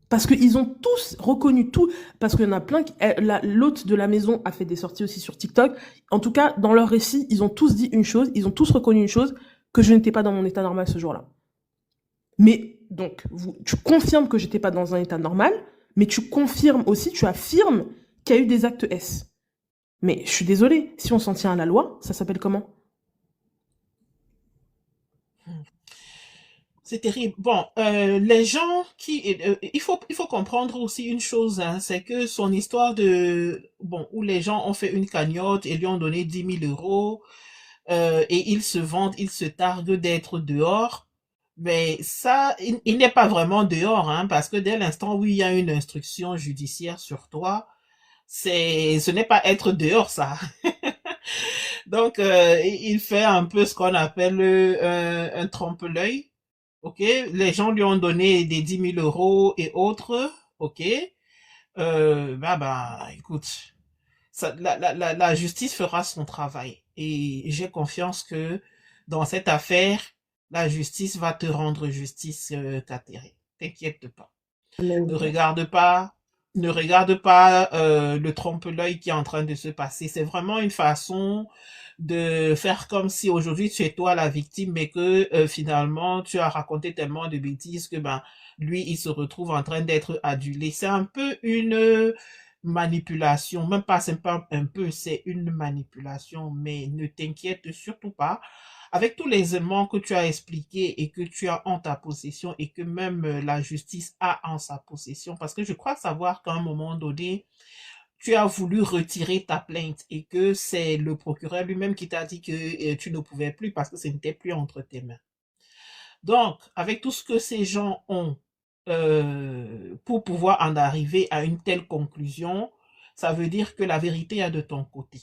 Parce qu'ils ont tous reconnu tout, parce qu'il y en a plein l'hôte de la maison a fait des sorties aussi sur TikTok. En tout cas, dans leur récit, ils ont tous dit une chose, ils ont tous reconnu une chose, que je n'étais pas dans mon état normal ce jour-là. Mais, donc, tu confirmes que j'étais pas dans un état normal, mais tu confirmes aussi, tu affirmes qu'il y a eu des actes S. Mais je suis désolée, si on s'en tient à la loi, ça s'appelle comment? C'est terrible. Bon, les gens il faut comprendre aussi une chose, hein, c'est que son histoire où les gens ont fait une cagnotte et lui ont donné 10 000 euros, et ils se vantent, ils se targuent d'être dehors. Mais ça, il n'est pas vraiment dehors, hein, parce que dès l'instant où il y a une instruction judiciaire sur toi, ce n'est pas être dehors, ça. Donc, il fait un peu ce qu'on appelle un trompe-l'œil. Ok, les gens lui ont donné des 10 000 euros et autres. Ok, écoute, la justice fera son travail. Et j'ai confiance que dans cette affaire, la justice va te rendre justice, Catherine. T'inquiète pas. Ne regarde pas, ne regarde pas le trompe-l'œil qui est en train de se passer. C'est vraiment une façon de faire comme si aujourd'hui tu es toi la victime, mais que finalement tu as raconté tellement de bêtises que lui il se retrouve en train d'être adulé. C'est un peu une manipulation, même pas, c'est pas un peu, c'est une manipulation, mais ne t'inquiète surtout pas. Avec tous les éléments que tu as expliqués et que tu as en ta possession et que même la justice a en sa possession, parce que je crois savoir qu'à un moment donné, tu as voulu retirer ta plainte et que c'est le procureur lui-même qui t'a dit que tu ne pouvais plus parce que ce n'était plus entre tes mains. Donc, avec tout ce que ces gens ont pour pouvoir en arriver à une telle conclusion, ça veut dire que la vérité est de ton côté.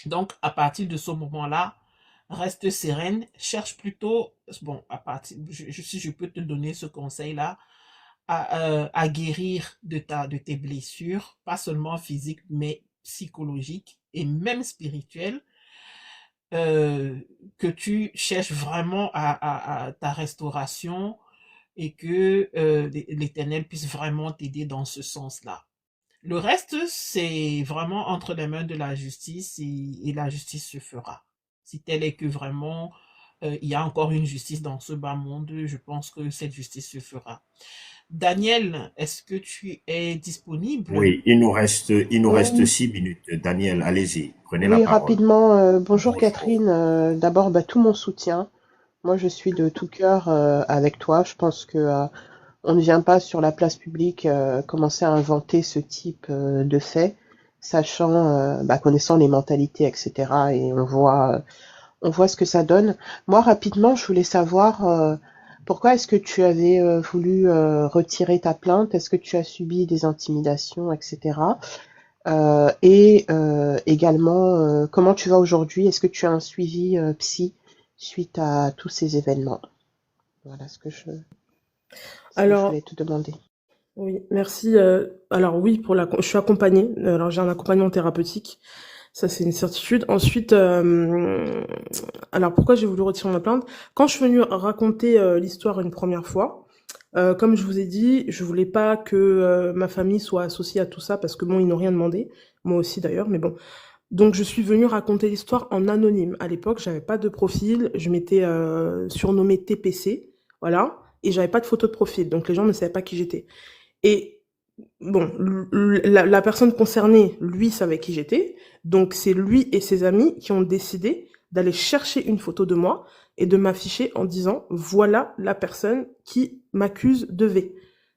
Donc, à partir de ce moment-là, reste sereine, cherche plutôt, bon, si je peux te donner ce conseil-là, à guérir de tes blessures, pas seulement physiques, mais psychologiques et même spirituelles, que tu cherches vraiment à ta restauration et que l'Éternel puisse vraiment t'aider dans ce sens-là. Le reste, c'est vraiment entre les mains de la justice et la justice se fera. Si tel est que vraiment il y a encore une justice dans ce bas monde, je pense que cette justice se fera. Daniel, est-ce que tu es disponible? Oui, il nous reste Oui, 6 minutes. Daniel, allez-y, prenez la oui, parole. rapidement, bonjour Bonjour. Catherine. D'abord, tout mon soutien. Moi, je suis de tout cœur avec toi. Je pense que on ne vient pas sur la place publique commencer à inventer ce type de faits, sachant, connaissant les mentalités, etc. Et on voit ce que ça donne. Moi, rapidement, je voulais savoir pourquoi est-ce que tu avais voulu retirer ta plainte? Est-ce que tu as subi des intimidations, etc. Également, comment tu vas aujourd'hui? Est-ce que tu as un suivi psy suite à tous ces événements? Voilà ce que je Alors, voulais te demander. oui, merci. Alors oui, je suis accompagnée. Alors j'ai un accompagnement thérapeutique, ça c'est une certitude. Ensuite, alors pourquoi j'ai voulu retirer ma plainte? Quand je suis venue raconter l'histoire une première fois, comme je vous ai dit, je voulais pas que ma famille soit associée à tout ça parce que bon, ils n'ont rien demandé, moi aussi d'ailleurs, mais bon. Donc je suis venue raconter l'histoire en anonyme. À l'époque, j'avais pas de profil, je m'étais surnommée TPC, voilà, et j'avais pas de photo de profil, donc les gens ne savaient pas qui j'étais. Et bon, la personne concernée, lui, savait qui j'étais. Donc, c'est lui et ses amis qui ont décidé d'aller chercher une photo de moi et de m'afficher en disant, voilà la personne qui m'accuse de V.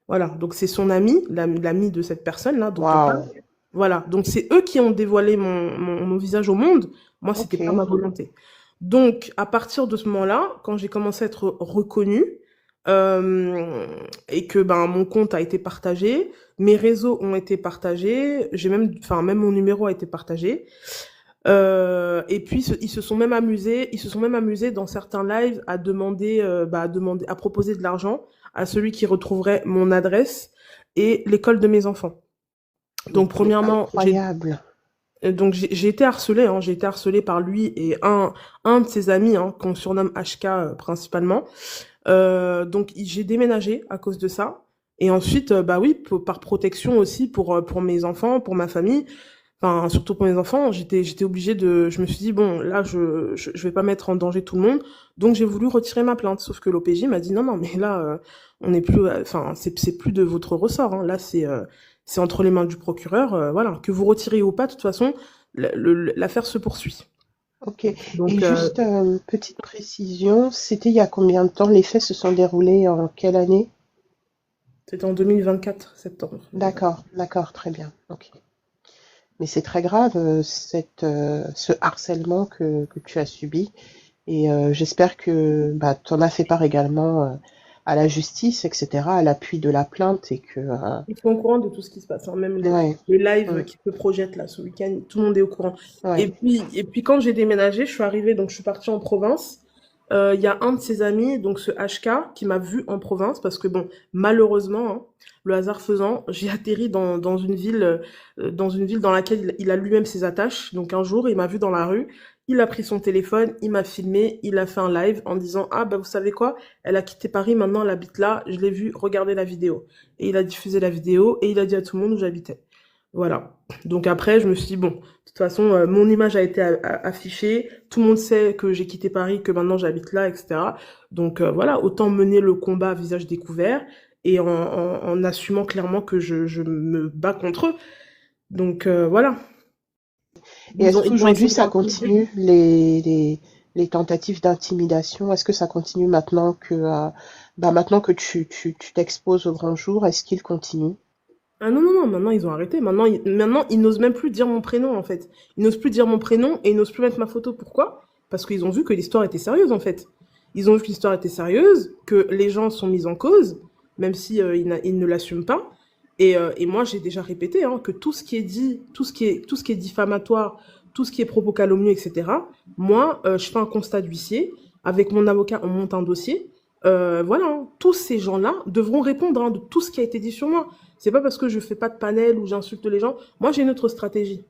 Voilà. Donc, c'est son ami, l'ami de cette personne-là dont on parle. Waouh, Voilà. Donc, c'est eux qui ont dévoilé mon visage au monde. Moi, c'était pas ma ok. volonté. Donc, à partir de ce moment-là, quand j'ai commencé à être reconnue, et que mon compte a été partagé, mes réseaux ont été partagés, même mon numéro a été partagé. Et puis ils se sont même amusés dans certains lives à demander, à proposer de l'argent à celui qui retrouverait mon adresse et l'école de mes enfants. Mais Donc c'est premièrement, incroyable. j'ai été harcelée, hein, j'ai été harcelée par lui et un de ses amis, hein, qu'on surnomme HK principalement. Donc j'ai déménagé à cause de ça. Et ensuite, bah oui, par protection aussi pour mes enfants, pour ma famille, enfin surtout pour mes enfants, j'étais obligée je me suis dit bon là je vais pas mettre en danger tout le monde, donc j'ai voulu retirer ma plainte. Sauf que l'OPJ m'a dit non non mais là on n'est plus, enfin c'est plus de votre ressort, hein. Là c'est entre les mains du procureur, voilà, que vous retirez ou pas, de toute façon l'affaire se poursuit. Ok. Et Donc juste petite précision, c'était il y a combien de temps? Les faits se sont déroulés en quelle année? c'était en 2024 septembre. D'accord, d'accord, très bien. Ok. Mais c'est très grave, ce harcèlement que tu as subi. Et j'espère que bah, tu en as fait part également à la justice, etc., à l'appui de la plainte et que... Ils sont au courant de tout ce qui se passe, hein. Même ouais, les lives mm, qui se projettent là ce week-end, tout le monde est au courant. ouais, Et puis quand j'ai déménagé, je suis arrivée, donc je suis partie en province. Il y a un de ses amis, donc ce HK, qui m'a vue en province parce que bon, malheureusement, hein, le hasard faisant, j'ai atterri dans une ville dans laquelle il a lui-même ses attaches. Donc un jour, il m'a vu dans la rue, il a pris son téléphone, il m'a filmé, il a fait un live en disant ah bah vous savez quoi, elle a quitté Paris, maintenant elle habite là, je l'ai vu, regardez la vidéo. Et il a diffusé la vidéo et il a dit à tout le monde où j'habitais. Voilà. Donc après, je me suis dit, bon, de toute façon, mon image a été affichée, tout le monde sait que j'ai quitté Paris, que maintenant j'habite là, etc. Donc voilà, autant mener le combat à visage découvert et en assumant clairement que je me bats contre eux. Donc voilà. Et est-ce Ils ont essayé qu'aujourd'hui de ça m'intimider. continue, les tentatives d'intimidation? Est-ce que ça continue maintenant que, bah, maintenant que tu t'exposes au grand jour? Est-ce qu'ils continuent? Ah non, non, non, maintenant ils ont arrêté. Maintenant, ils n'osent même plus dire mon prénom, en fait. Ils n'osent plus dire mon prénom et ils n'osent plus mettre ma photo. Pourquoi? Parce qu'ils ont vu que l'histoire était sérieuse, en fait. Ils ont vu que l'histoire était sérieuse, que les gens sont mis en cause, même si ils ne l'assument pas. Et moi, j'ai déjà répété, hein, que tout ce qui est dit, tout ce qui est diffamatoire, tout ce qui est propos calomnieux, etc., moi, je fais un constat d'huissier. Avec mon avocat, on monte un dossier. Voilà, hein, tous ces gens-là devront répondre, hein, de tout ce qui a été dit sur moi. C'est pas parce que je fais pas de panel ou j'insulte les gens. Moi, j'ai une autre stratégie.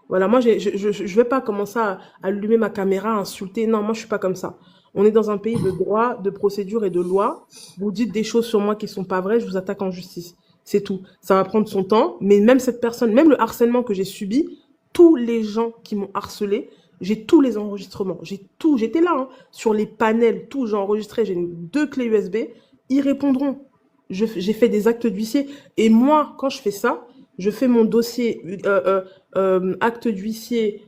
Voilà, moi, je vais pas commencer à allumer ma caméra, à insulter. Non, moi, je suis pas comme ça. On est dans un pays de droit, de procédure et de loi. Vous dites des choses sur moi qui sont pas vraies, je vous attaque en justice. C'est tout. Ça va prendre son temps, mais même cette personne, même le harcèlement que j'ai subi, tous les gens qui m'ont harcelé, j'ai tous les enregistrements. J'ai tout. J'étais là, hein, sur les panels, tout. J'ai enregistré. J'ai deux clés USB. Ils répondront. J'ai fait des actes d'huissier. Et moi, quand je fais ça, je fais mon dossier acte d'huissier,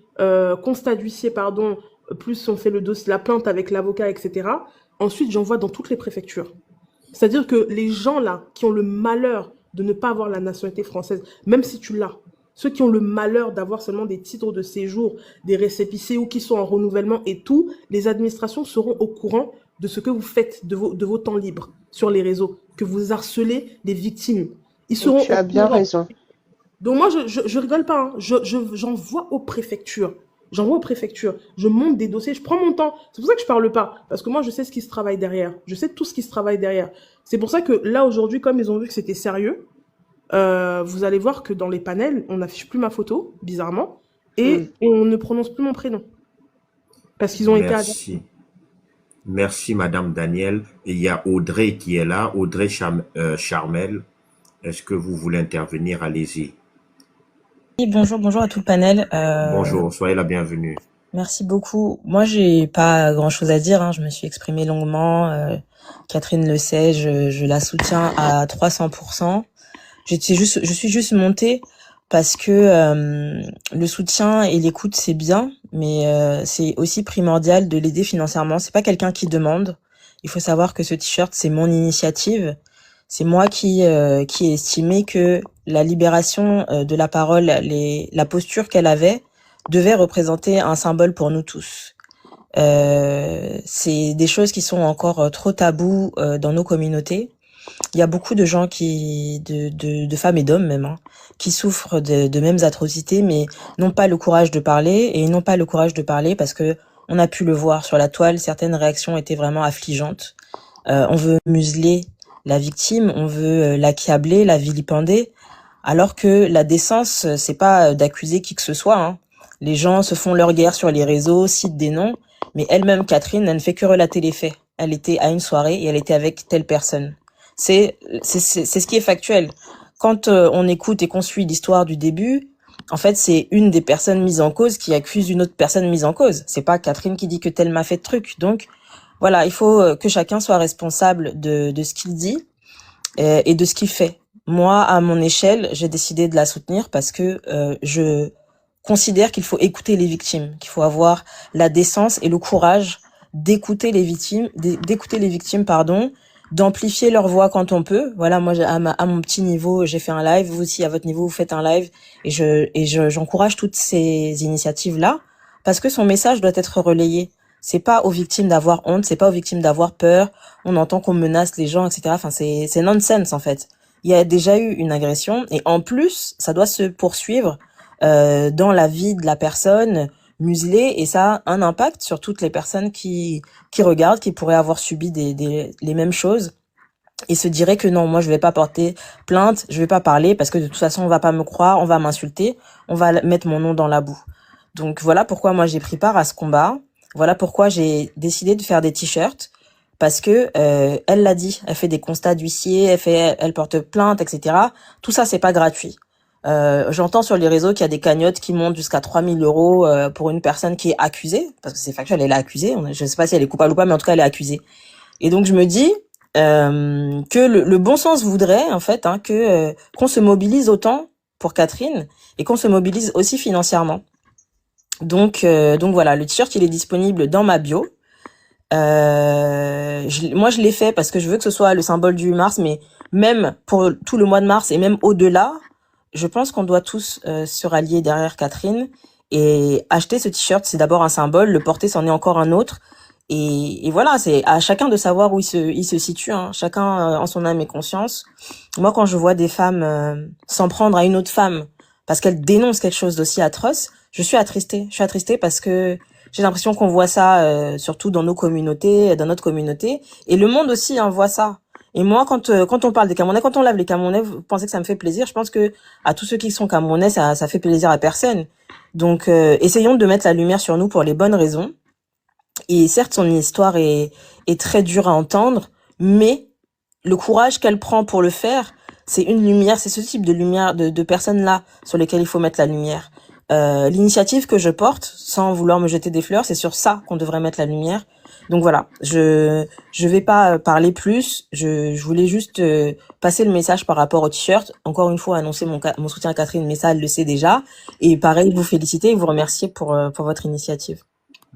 constat d'huissier, pardon, plus on fait le dossier, la plainte avec l'avocat, etc. Ensuite, j'envoie dans toutes les préfectures. C'est-à-dire que les gens là, qui ont le malheur de ne pas avoir la nationalité française, même si tu l'as, ceux qui ont le malheur d'avoir seulement des titres de séjour, des récépissés ou qui sont en renouvellement et tout, les administrations seront au courant de ce que vous faites de vos temps libres sur les réseaux, que vous harcelez les victimes. Ils Et seront tu au as bien courant. raison. Donc moi, je rigole pas, hein. J'envoie aux préfectures. J'envoie aux préfectures. Je monte des dossiers. Je prends mon temps. C'est pour ça que je parle pas. Parce que moi, je sais ce qui se travaille derrière. Je sais tout ce qui se travaille derrière. C'est pour ça que là, aujourd'hui, comme ils ont vu que c'était sérieux, vous allez voir que dans les panels, on n'affiche plus ma photo, bizarrement, Mm. et on ne prononce plus mon prénom. Parce qu'ils ont été avertis. Merci. Merci, Madame Daniel. Et il y a Audrey qui est là, Audrey Charmel. Est-ce que vous voulez intervenir? Allez-y. Oui, bonjour, bonjour à tout le panel. Bonjour, soyez la bienvenue. Merci beaucoup. Moi, j'ai pas grand-chose à dire, hein. Je me suis exprimée longuement. Catherine le sait, je la soutiens à 300%. Je suis juste montée parce que le soutien et l'écoute, c'est bien, mais c'est aussi primordial de l'aider financièrement. C'est pas quelqu'un qui demande. Il faut savoir que ce t-shirt, c'est mon initiative. C'est moi qui ai estimé que la libération de la parole, la posture qu'elle avait, devait représenter un symbole pour nous tous. C'est des choses qui sont encore trop tabous dans nos communautés. Il y a beaucoup de gens de femmes et d'hommes même, hein, qui souffrent de mêmes atrocités, mais n'ont pas le courage de parler, et ils n'ont pas le courage de parler parce que on a pu le voir sur la toile, certaines réactions étaient vraiment affligeantes. On veut museler la victime, on veut l'accabler, la vilipender, alors que la décence, c'est pas d'accuser qui que ce soit, hein. Les gens se font leur guerre sur les réseaux, citent des noms, mais elle-même, Catherine, elle ne fait que relater les faits. Elle était à une soirée et elle était avec telle personne. C'est ce qui est factuel. Quand on écoute et qu'on suit l'histoire du début, en fait, c'est une des personnes mises en cause qui accuse une autre personne mise en cause. C'est pas Catherine qui dit que telle m'a fait de truc. Donc, voilà, il faut que chacun soit responsable de ce qu'il dit et de ce qu'il fait. Moi, à mon échelle, j'ai décidé de la soutenir parce que je considère qu'il faut écouter les victimes, qu'il faut avoir la décence et le courage d'écouter les victimes, pardon, d'amplifier leur voix quand on peut. Voilà, moi, à mon petit niveau, j'ai fait un live. Vous aussi, à votre niveau, vous faites un live. Et j'encourage toutes ces initiatives-là parce que son message doit être relayé. C'est pas aux victimes d'avoir honte, c'est pas aux victimes d'avoir peur. On entend qu'on menace les gens, etc. Enfin, c'est nonsense, en fait. Il y a déjà eu une agression et en plus, ça doit se poursuivre dans la vie de la personne muselée et ça a un impact sur toutes les personnes qui regardent, qui pourraient avoir subi les mêmes choses et se diraient que non, moi je vais pas porter plainte, je vais pas parler parce que de toute façon on va pas me croire, on va m'insulter, on va mettre mon nom dans la boue. Donc voilà pourquoi moi j'ai pris part à ce combat, voilà pourquoi j'ai décidé de faire des t-shirts parce que elle l'a dit, elle fait des constats d'huissier, elle porte plainte, etc. Tout ça c'est pas gratuit. J'entends sur les réseaux qu'il y a des cagnottes qui montent jusqu'à 3000 € pour une personne qui est accusée, parce que c'est factuel, elle est accusée. Je sais pas si elle est coupable ou pas, mais en tout cas, elle est accusée. Et donc, je me dis que le bon sens voudrait, en fait, que qu'on se mobilise autant pour Catherine et qu'on se mobilise aussi financièrement. Donc voilà, le t-shirt, il est disponible dans ma bio. Moi, je l'ai fait parce que je veux que ce soit le symbole du 8 mars, mais même pour tout le mois de mars et même au-delà, je pense qu'on doit tous se rallier derrière Catherine et acheter ce t-shirt, c'est d'abord un symbole, le porter c'en est encore un autre. Et voilà, c'est à chacun de savoir où il se situe, hein. Chacun en son âme et conscience. Moi, quand je vois des femmes s'en prendre à une autre femme parce qu'elle dénonce quelque chose d'aussi atroce, je suis attristée. Je suis attristée parce que j'ai l'impression qu'on voit ça surtout dans nos communautés, dans notre communauté. Et le monde aussi voit ça. Et moi, quand on parle des Camerounais, quand on lave les Camerounais, vous pensez que ça me fait plaisir? Je pense que à tous ceux qui sont Camerounais, ça fait plaisir à personne. Donc, essayons de mettre la lumière sur nous pour les bonnes raisons. Et certes, son histoire est très dure à entendre, mais le courage qu'elle prend pour le faire, c'est une lumière, c'est ce type de lumière, de personnes-là sur lesquelles il faut mettre la lumière. L'initiative que je porte, sans vouloir me jeter des fleurs, c'est sur ça qu'on devrait mettre la lumière. Donc voilà, je vais pas parler plus, je voulais juste passer le message par rapport au t-shirt. Encore une fois, annoncer mon soutien à Catherine, mais ça, elle le sait déjà. Et pareil, vous féliciter et vous remercier pour votre initiative.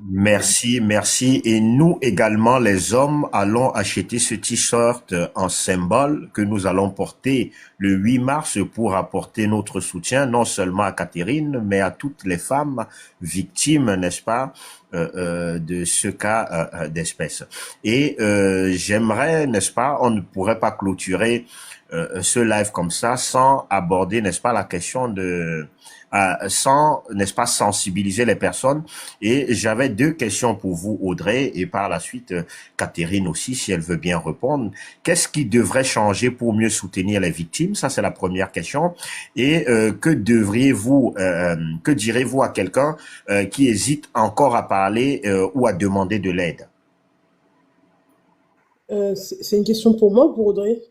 Merci, merci. Et nous également, les hommes, allons acheter ce t-shirt en symbole que nous allons porter le 8 mars pour apporter notre soutien, non seulement à Catherine, mais à toutes les femmes victimes, n'est-ce pas, de ce cas d'espèce. Et j'aimerais, n'est-ce pas, on ne pourrait pas clôturer ce live comme ça sans aborder, n'est-ce pas, la question de... sans, n'est-ce pas, sensibiliser les personnes. Et j'avais deux questions pour vous, Audrey, et par la suite, Catherine aussi, si elle veut bien répondre. Qu'est-ce qui devrait changer pour mieux soutenir les victimes? Ça, c'est la première question. Et que direz-vous à quelqu'un qui hésite encore à parler ou à demander de l'aide? C'est une question pour moi ou pour Audrey?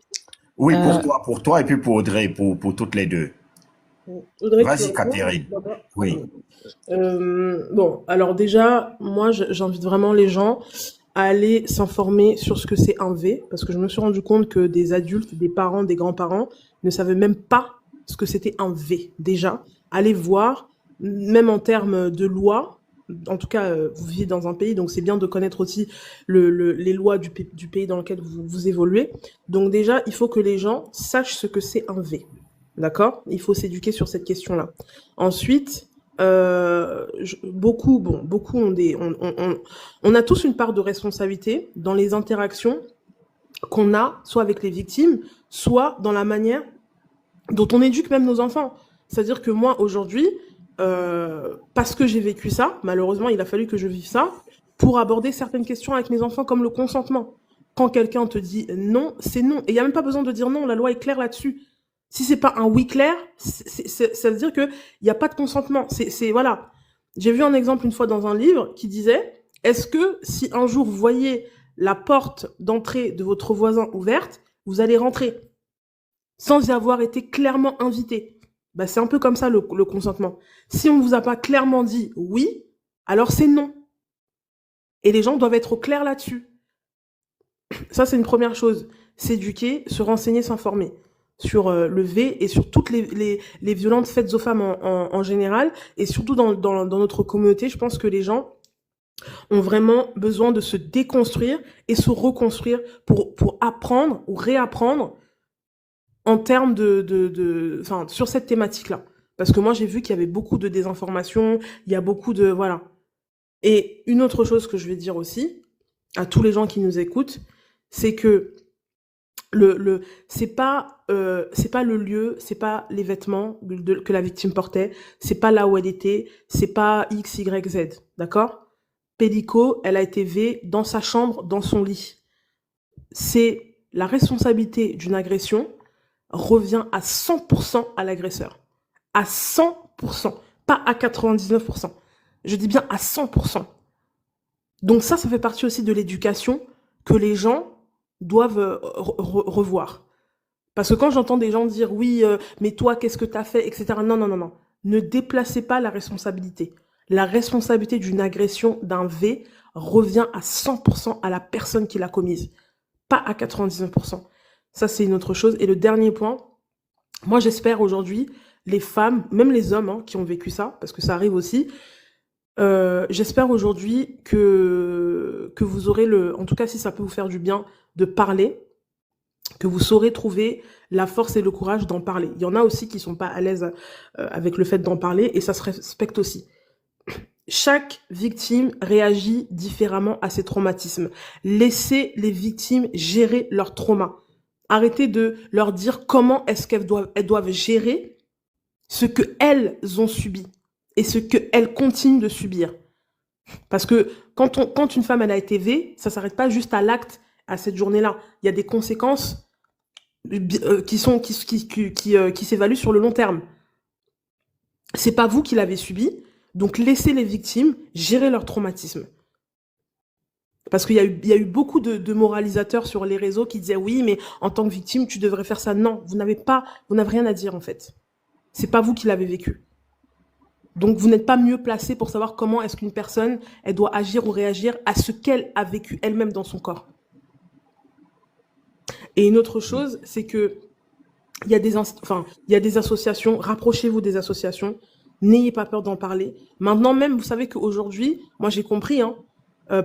Oui, pour toi et puis pour Audrey, pour toutes les deux. Audrey, Vas-y, Catherine. Oui. Bon, alors déjà, moi, j'invite vraiment les gens à aller s'informer sur ce que c'est un V, parce que je me suis rendu compte que des adultes, des parents, des grands-parents ne savaient même pas ce que c'était un V. Déjà, allez voir, même en termes de loi. En tout cas, vous vivez dans un pays, donc c'est bien de connaître aussi les lois du pays dans lequel vous évoluez. Donc déjà, il faut que les gens sachent ce que c'est un V. D'accord? Il faut s'éduquer sur cette question-là. Ensuite, beaucoup on a tous une part de responsabilité dans les interactions qu'on a, soit avec les victimes, soit dans la manière dont on éduque même nos enfants. C'est-à-dire que moi, aujourd'hui, parce que j'ai vécu ça, malheureusement, il a fallu que je vive ça pour aborder certaines questions avec mes enfants, comme le consentement. Quand quelqu'un te dit non, c'est non. Et il n'y a même pas besoin de dire non, la loi est claire là-dessus. Si c'est pas un oui clair, ça veut dire que il y a pas de consentement. Voilà. J'ai vu un exemple une fois dans un livre qui disait, est-ce que si un jour vous voyez la porte d'entrée de votre voisin ouverte, vous allez rentrer sans y avoir été clairement invité. Bah, c'est un peu comme ça le consentement. Si on vous a pas clairement dit oui, alors c'est non. Et les gens doivent être au clair là-dessus. Ça, c'est une première chose. S'éduquer, se renseigner, s'informer sur le V et sur toutes les violences faites aux femmes en général. Et surtout dans notre communauté, je pense que les gens ont vraiment besoin de se déconstruire et se reconstruire pour apprendre ou réapprendre en termes enfin, sur cette thématique-là. Parce que moi, j'ai vu qu'il y avait beaucoup de désinformation, il y a beaucoup de, voilà. Et une autre chose que je vais dire aussi, à tous les gens qui nous écoutent, c'est que c'est pas le lieu, c'est pas les vêtements que la victime portait, c'est pas là où elle était, c'est pas X, Y, Z, d'accord? Pélico, elle a été V dans sa chambre, dans son lit. C'est la responsabilité d'une agression revient à 100% à l'agresseur. À 100%, pas à 99%. Je dis bien à 100%. Donc ça fait partie aussi de l'éducation que les gens doivent revoir. Parce que quand j'entends des gens dire oui, mais toi, qu'est-ce que t'as fait, etc. Non, non, non, non. Ne déplacez pas la responsabilité. La responsabilité d'une agression, d'un V, revient à 100% à la personne qui l'a commise, pas à 99%. Ça, c'est une autre chose. Et le dernier point, moi, j'espère aujourd'hui, les femmes, même les hommes hein, qui ont vécu ça, parce que ça arrive aussi, j'espère aujourd'hui que vous aurez en tout cas, si ça peut vous faire du bien, de parler, que vous saurez trouver la force et le courage d'en parler. Il y en a aussi qui sont pas à l'aise avec le fait d'en parler, et ça se respecte aussi. Chaque victime réagit différemment à ses traumatismes. Laissez les victimes gérer leurs traumas. Arrêtez de leur dire comment est-ce qu'elles doivent gérer ce qu'elles ont subi et ce qu'elles continuent de subir. Parce que quand une femme elle a été V, ça s'arrête pas juste à l'acte, à cette journée-là. Il y a des conséquences qui s'évaluent sur le long terme. C'est pas vous qui l'avez subi, donc laissez les victimes gérer leur traumatisme. Parce qu'il y a eu beaucoup de moralisateurs sur les réseaux qui disaient oui, mais en tant que victime, tu devrais faire ça. Non, vous n'avez rien à dire en fait. C'est pas vous qui l'avez vécu. Donc vous n'êtes pas mieux placé pour savoir comment est-ce qu'une personne elle doit agir ou réagir à ce qu'elle a vécu elle-même dans son corps. Et une autre chose, c'est que il y a des associations, rapprochez-vous des associations, n'ayez pas peur d'en parler. Maintenant même, vous savez qu'aujourd'hui, moi j'ai compris, hein,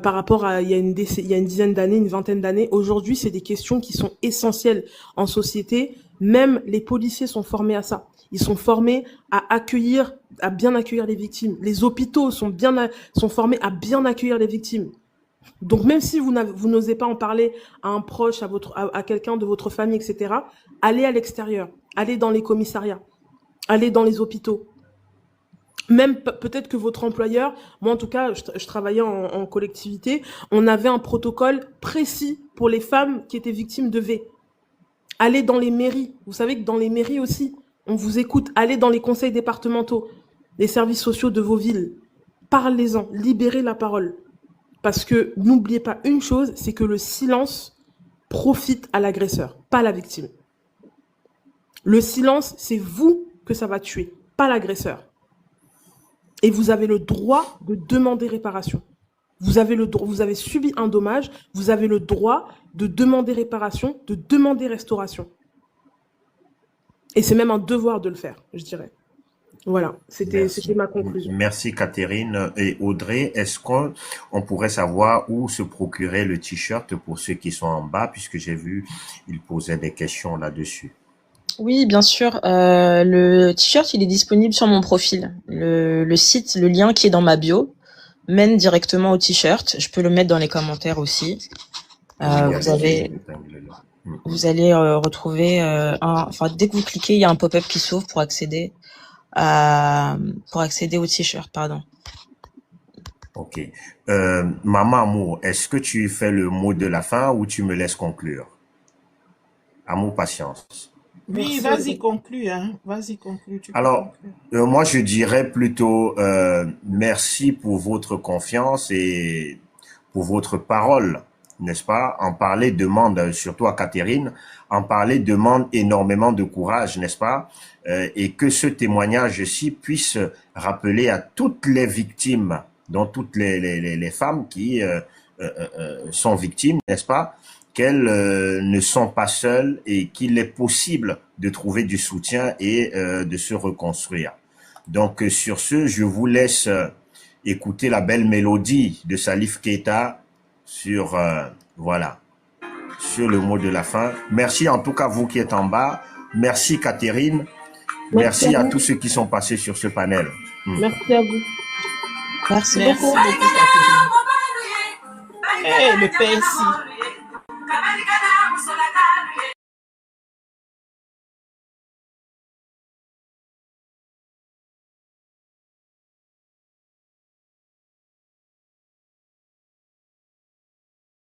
par rapport à il y a une dizaine d'années, une vingtaine d'années, aujourd'hui c'est des questions qui sont essentielles en société. Même les policiers sont formés à ça. Ils sont formés à bien accueillir les victimes. Les hôpitaux sont formés à bien accueillir les victimes. Donc même si vous n'osez pas en parler à un proche, à quelqu'un de votre famille, etc., allez à l'extérieur, allez dans les commissariats, allez dans les hôpitaux. Même peut-être que votre employeur, moi en tout cas, je travaillais en collectivité, on avait un protocole précis pour les femmes qui étaient victimes de V. Allez dans les mairies, vous savez que dans les mairies aussi, on vous écoute, allez dans les conseils départementaux, les services sociaux de vos villes, parlez-en, libérez la parole. Parce que n'oubliez pas une chose, c'est que le silence profite à l'agresseur, pas à la victime. Le silence, c'est vous que ça va tuer, pas l'agresseur. Et vous avez le droit de demander réparation. Vous avez subi un dommage, vous avez le droit de demander réparation, de demander restauration. Et c'est même un devoir de le faire, je dirais. Voilà, c'était ma conclusion. Merci Catherine. Et Audrey, est-ce qu'on pourrait savoir où se procurer le t-shirt pour ceux qui sont en bas, puisque j'ai vu, ils posaient des questions là-dessus. Oui, bien sûr. Le t-shirt, il est disponible sur mon profil. Le site, le lien qui est dans ma bio, mène directement au t-shirt. Je peux le mettre dans les commentaires aussi. Vous allez retrouver dès que vous cliquez, il y a un pop-up qui s'ouvre pour accéder au t-shirt, pardon. Ok. Maman Amour, est-ce que tu fais le mot de la fin ou tu me laisses conclure? Amour, patience. Oui, vas-y, conclue, hein. Vas-y, conclue. Alors, moi, je dirais plutôt merci pour votre confiance et pour votre parole n'est-ce pas? En parler demande, surtout à Catherine, en parler demande énormément de courage, n'est-ce pas? Et que ce témoignage-ci puisse rappeler à toutes les victimes, dont toutes les femmes qui sont victimes, n'est-ce pas? Qu'elles ne sont pas seules et qu'il est possible de trouver du soutien et de se reconstruire. Donc, sur ce, je vous laisse écouter la belle mélodie de Salif Keita sur, voilà, sur le mot de la fin. Merci en tout cas vous qui êtes en bas. Merci Catherine. Merci Merci à à vous. tous ceux qui sont passés sur ce panel. Merci à vous. Merci Merci beaucoup. beaucoup, Catherine. Eh, le PSI.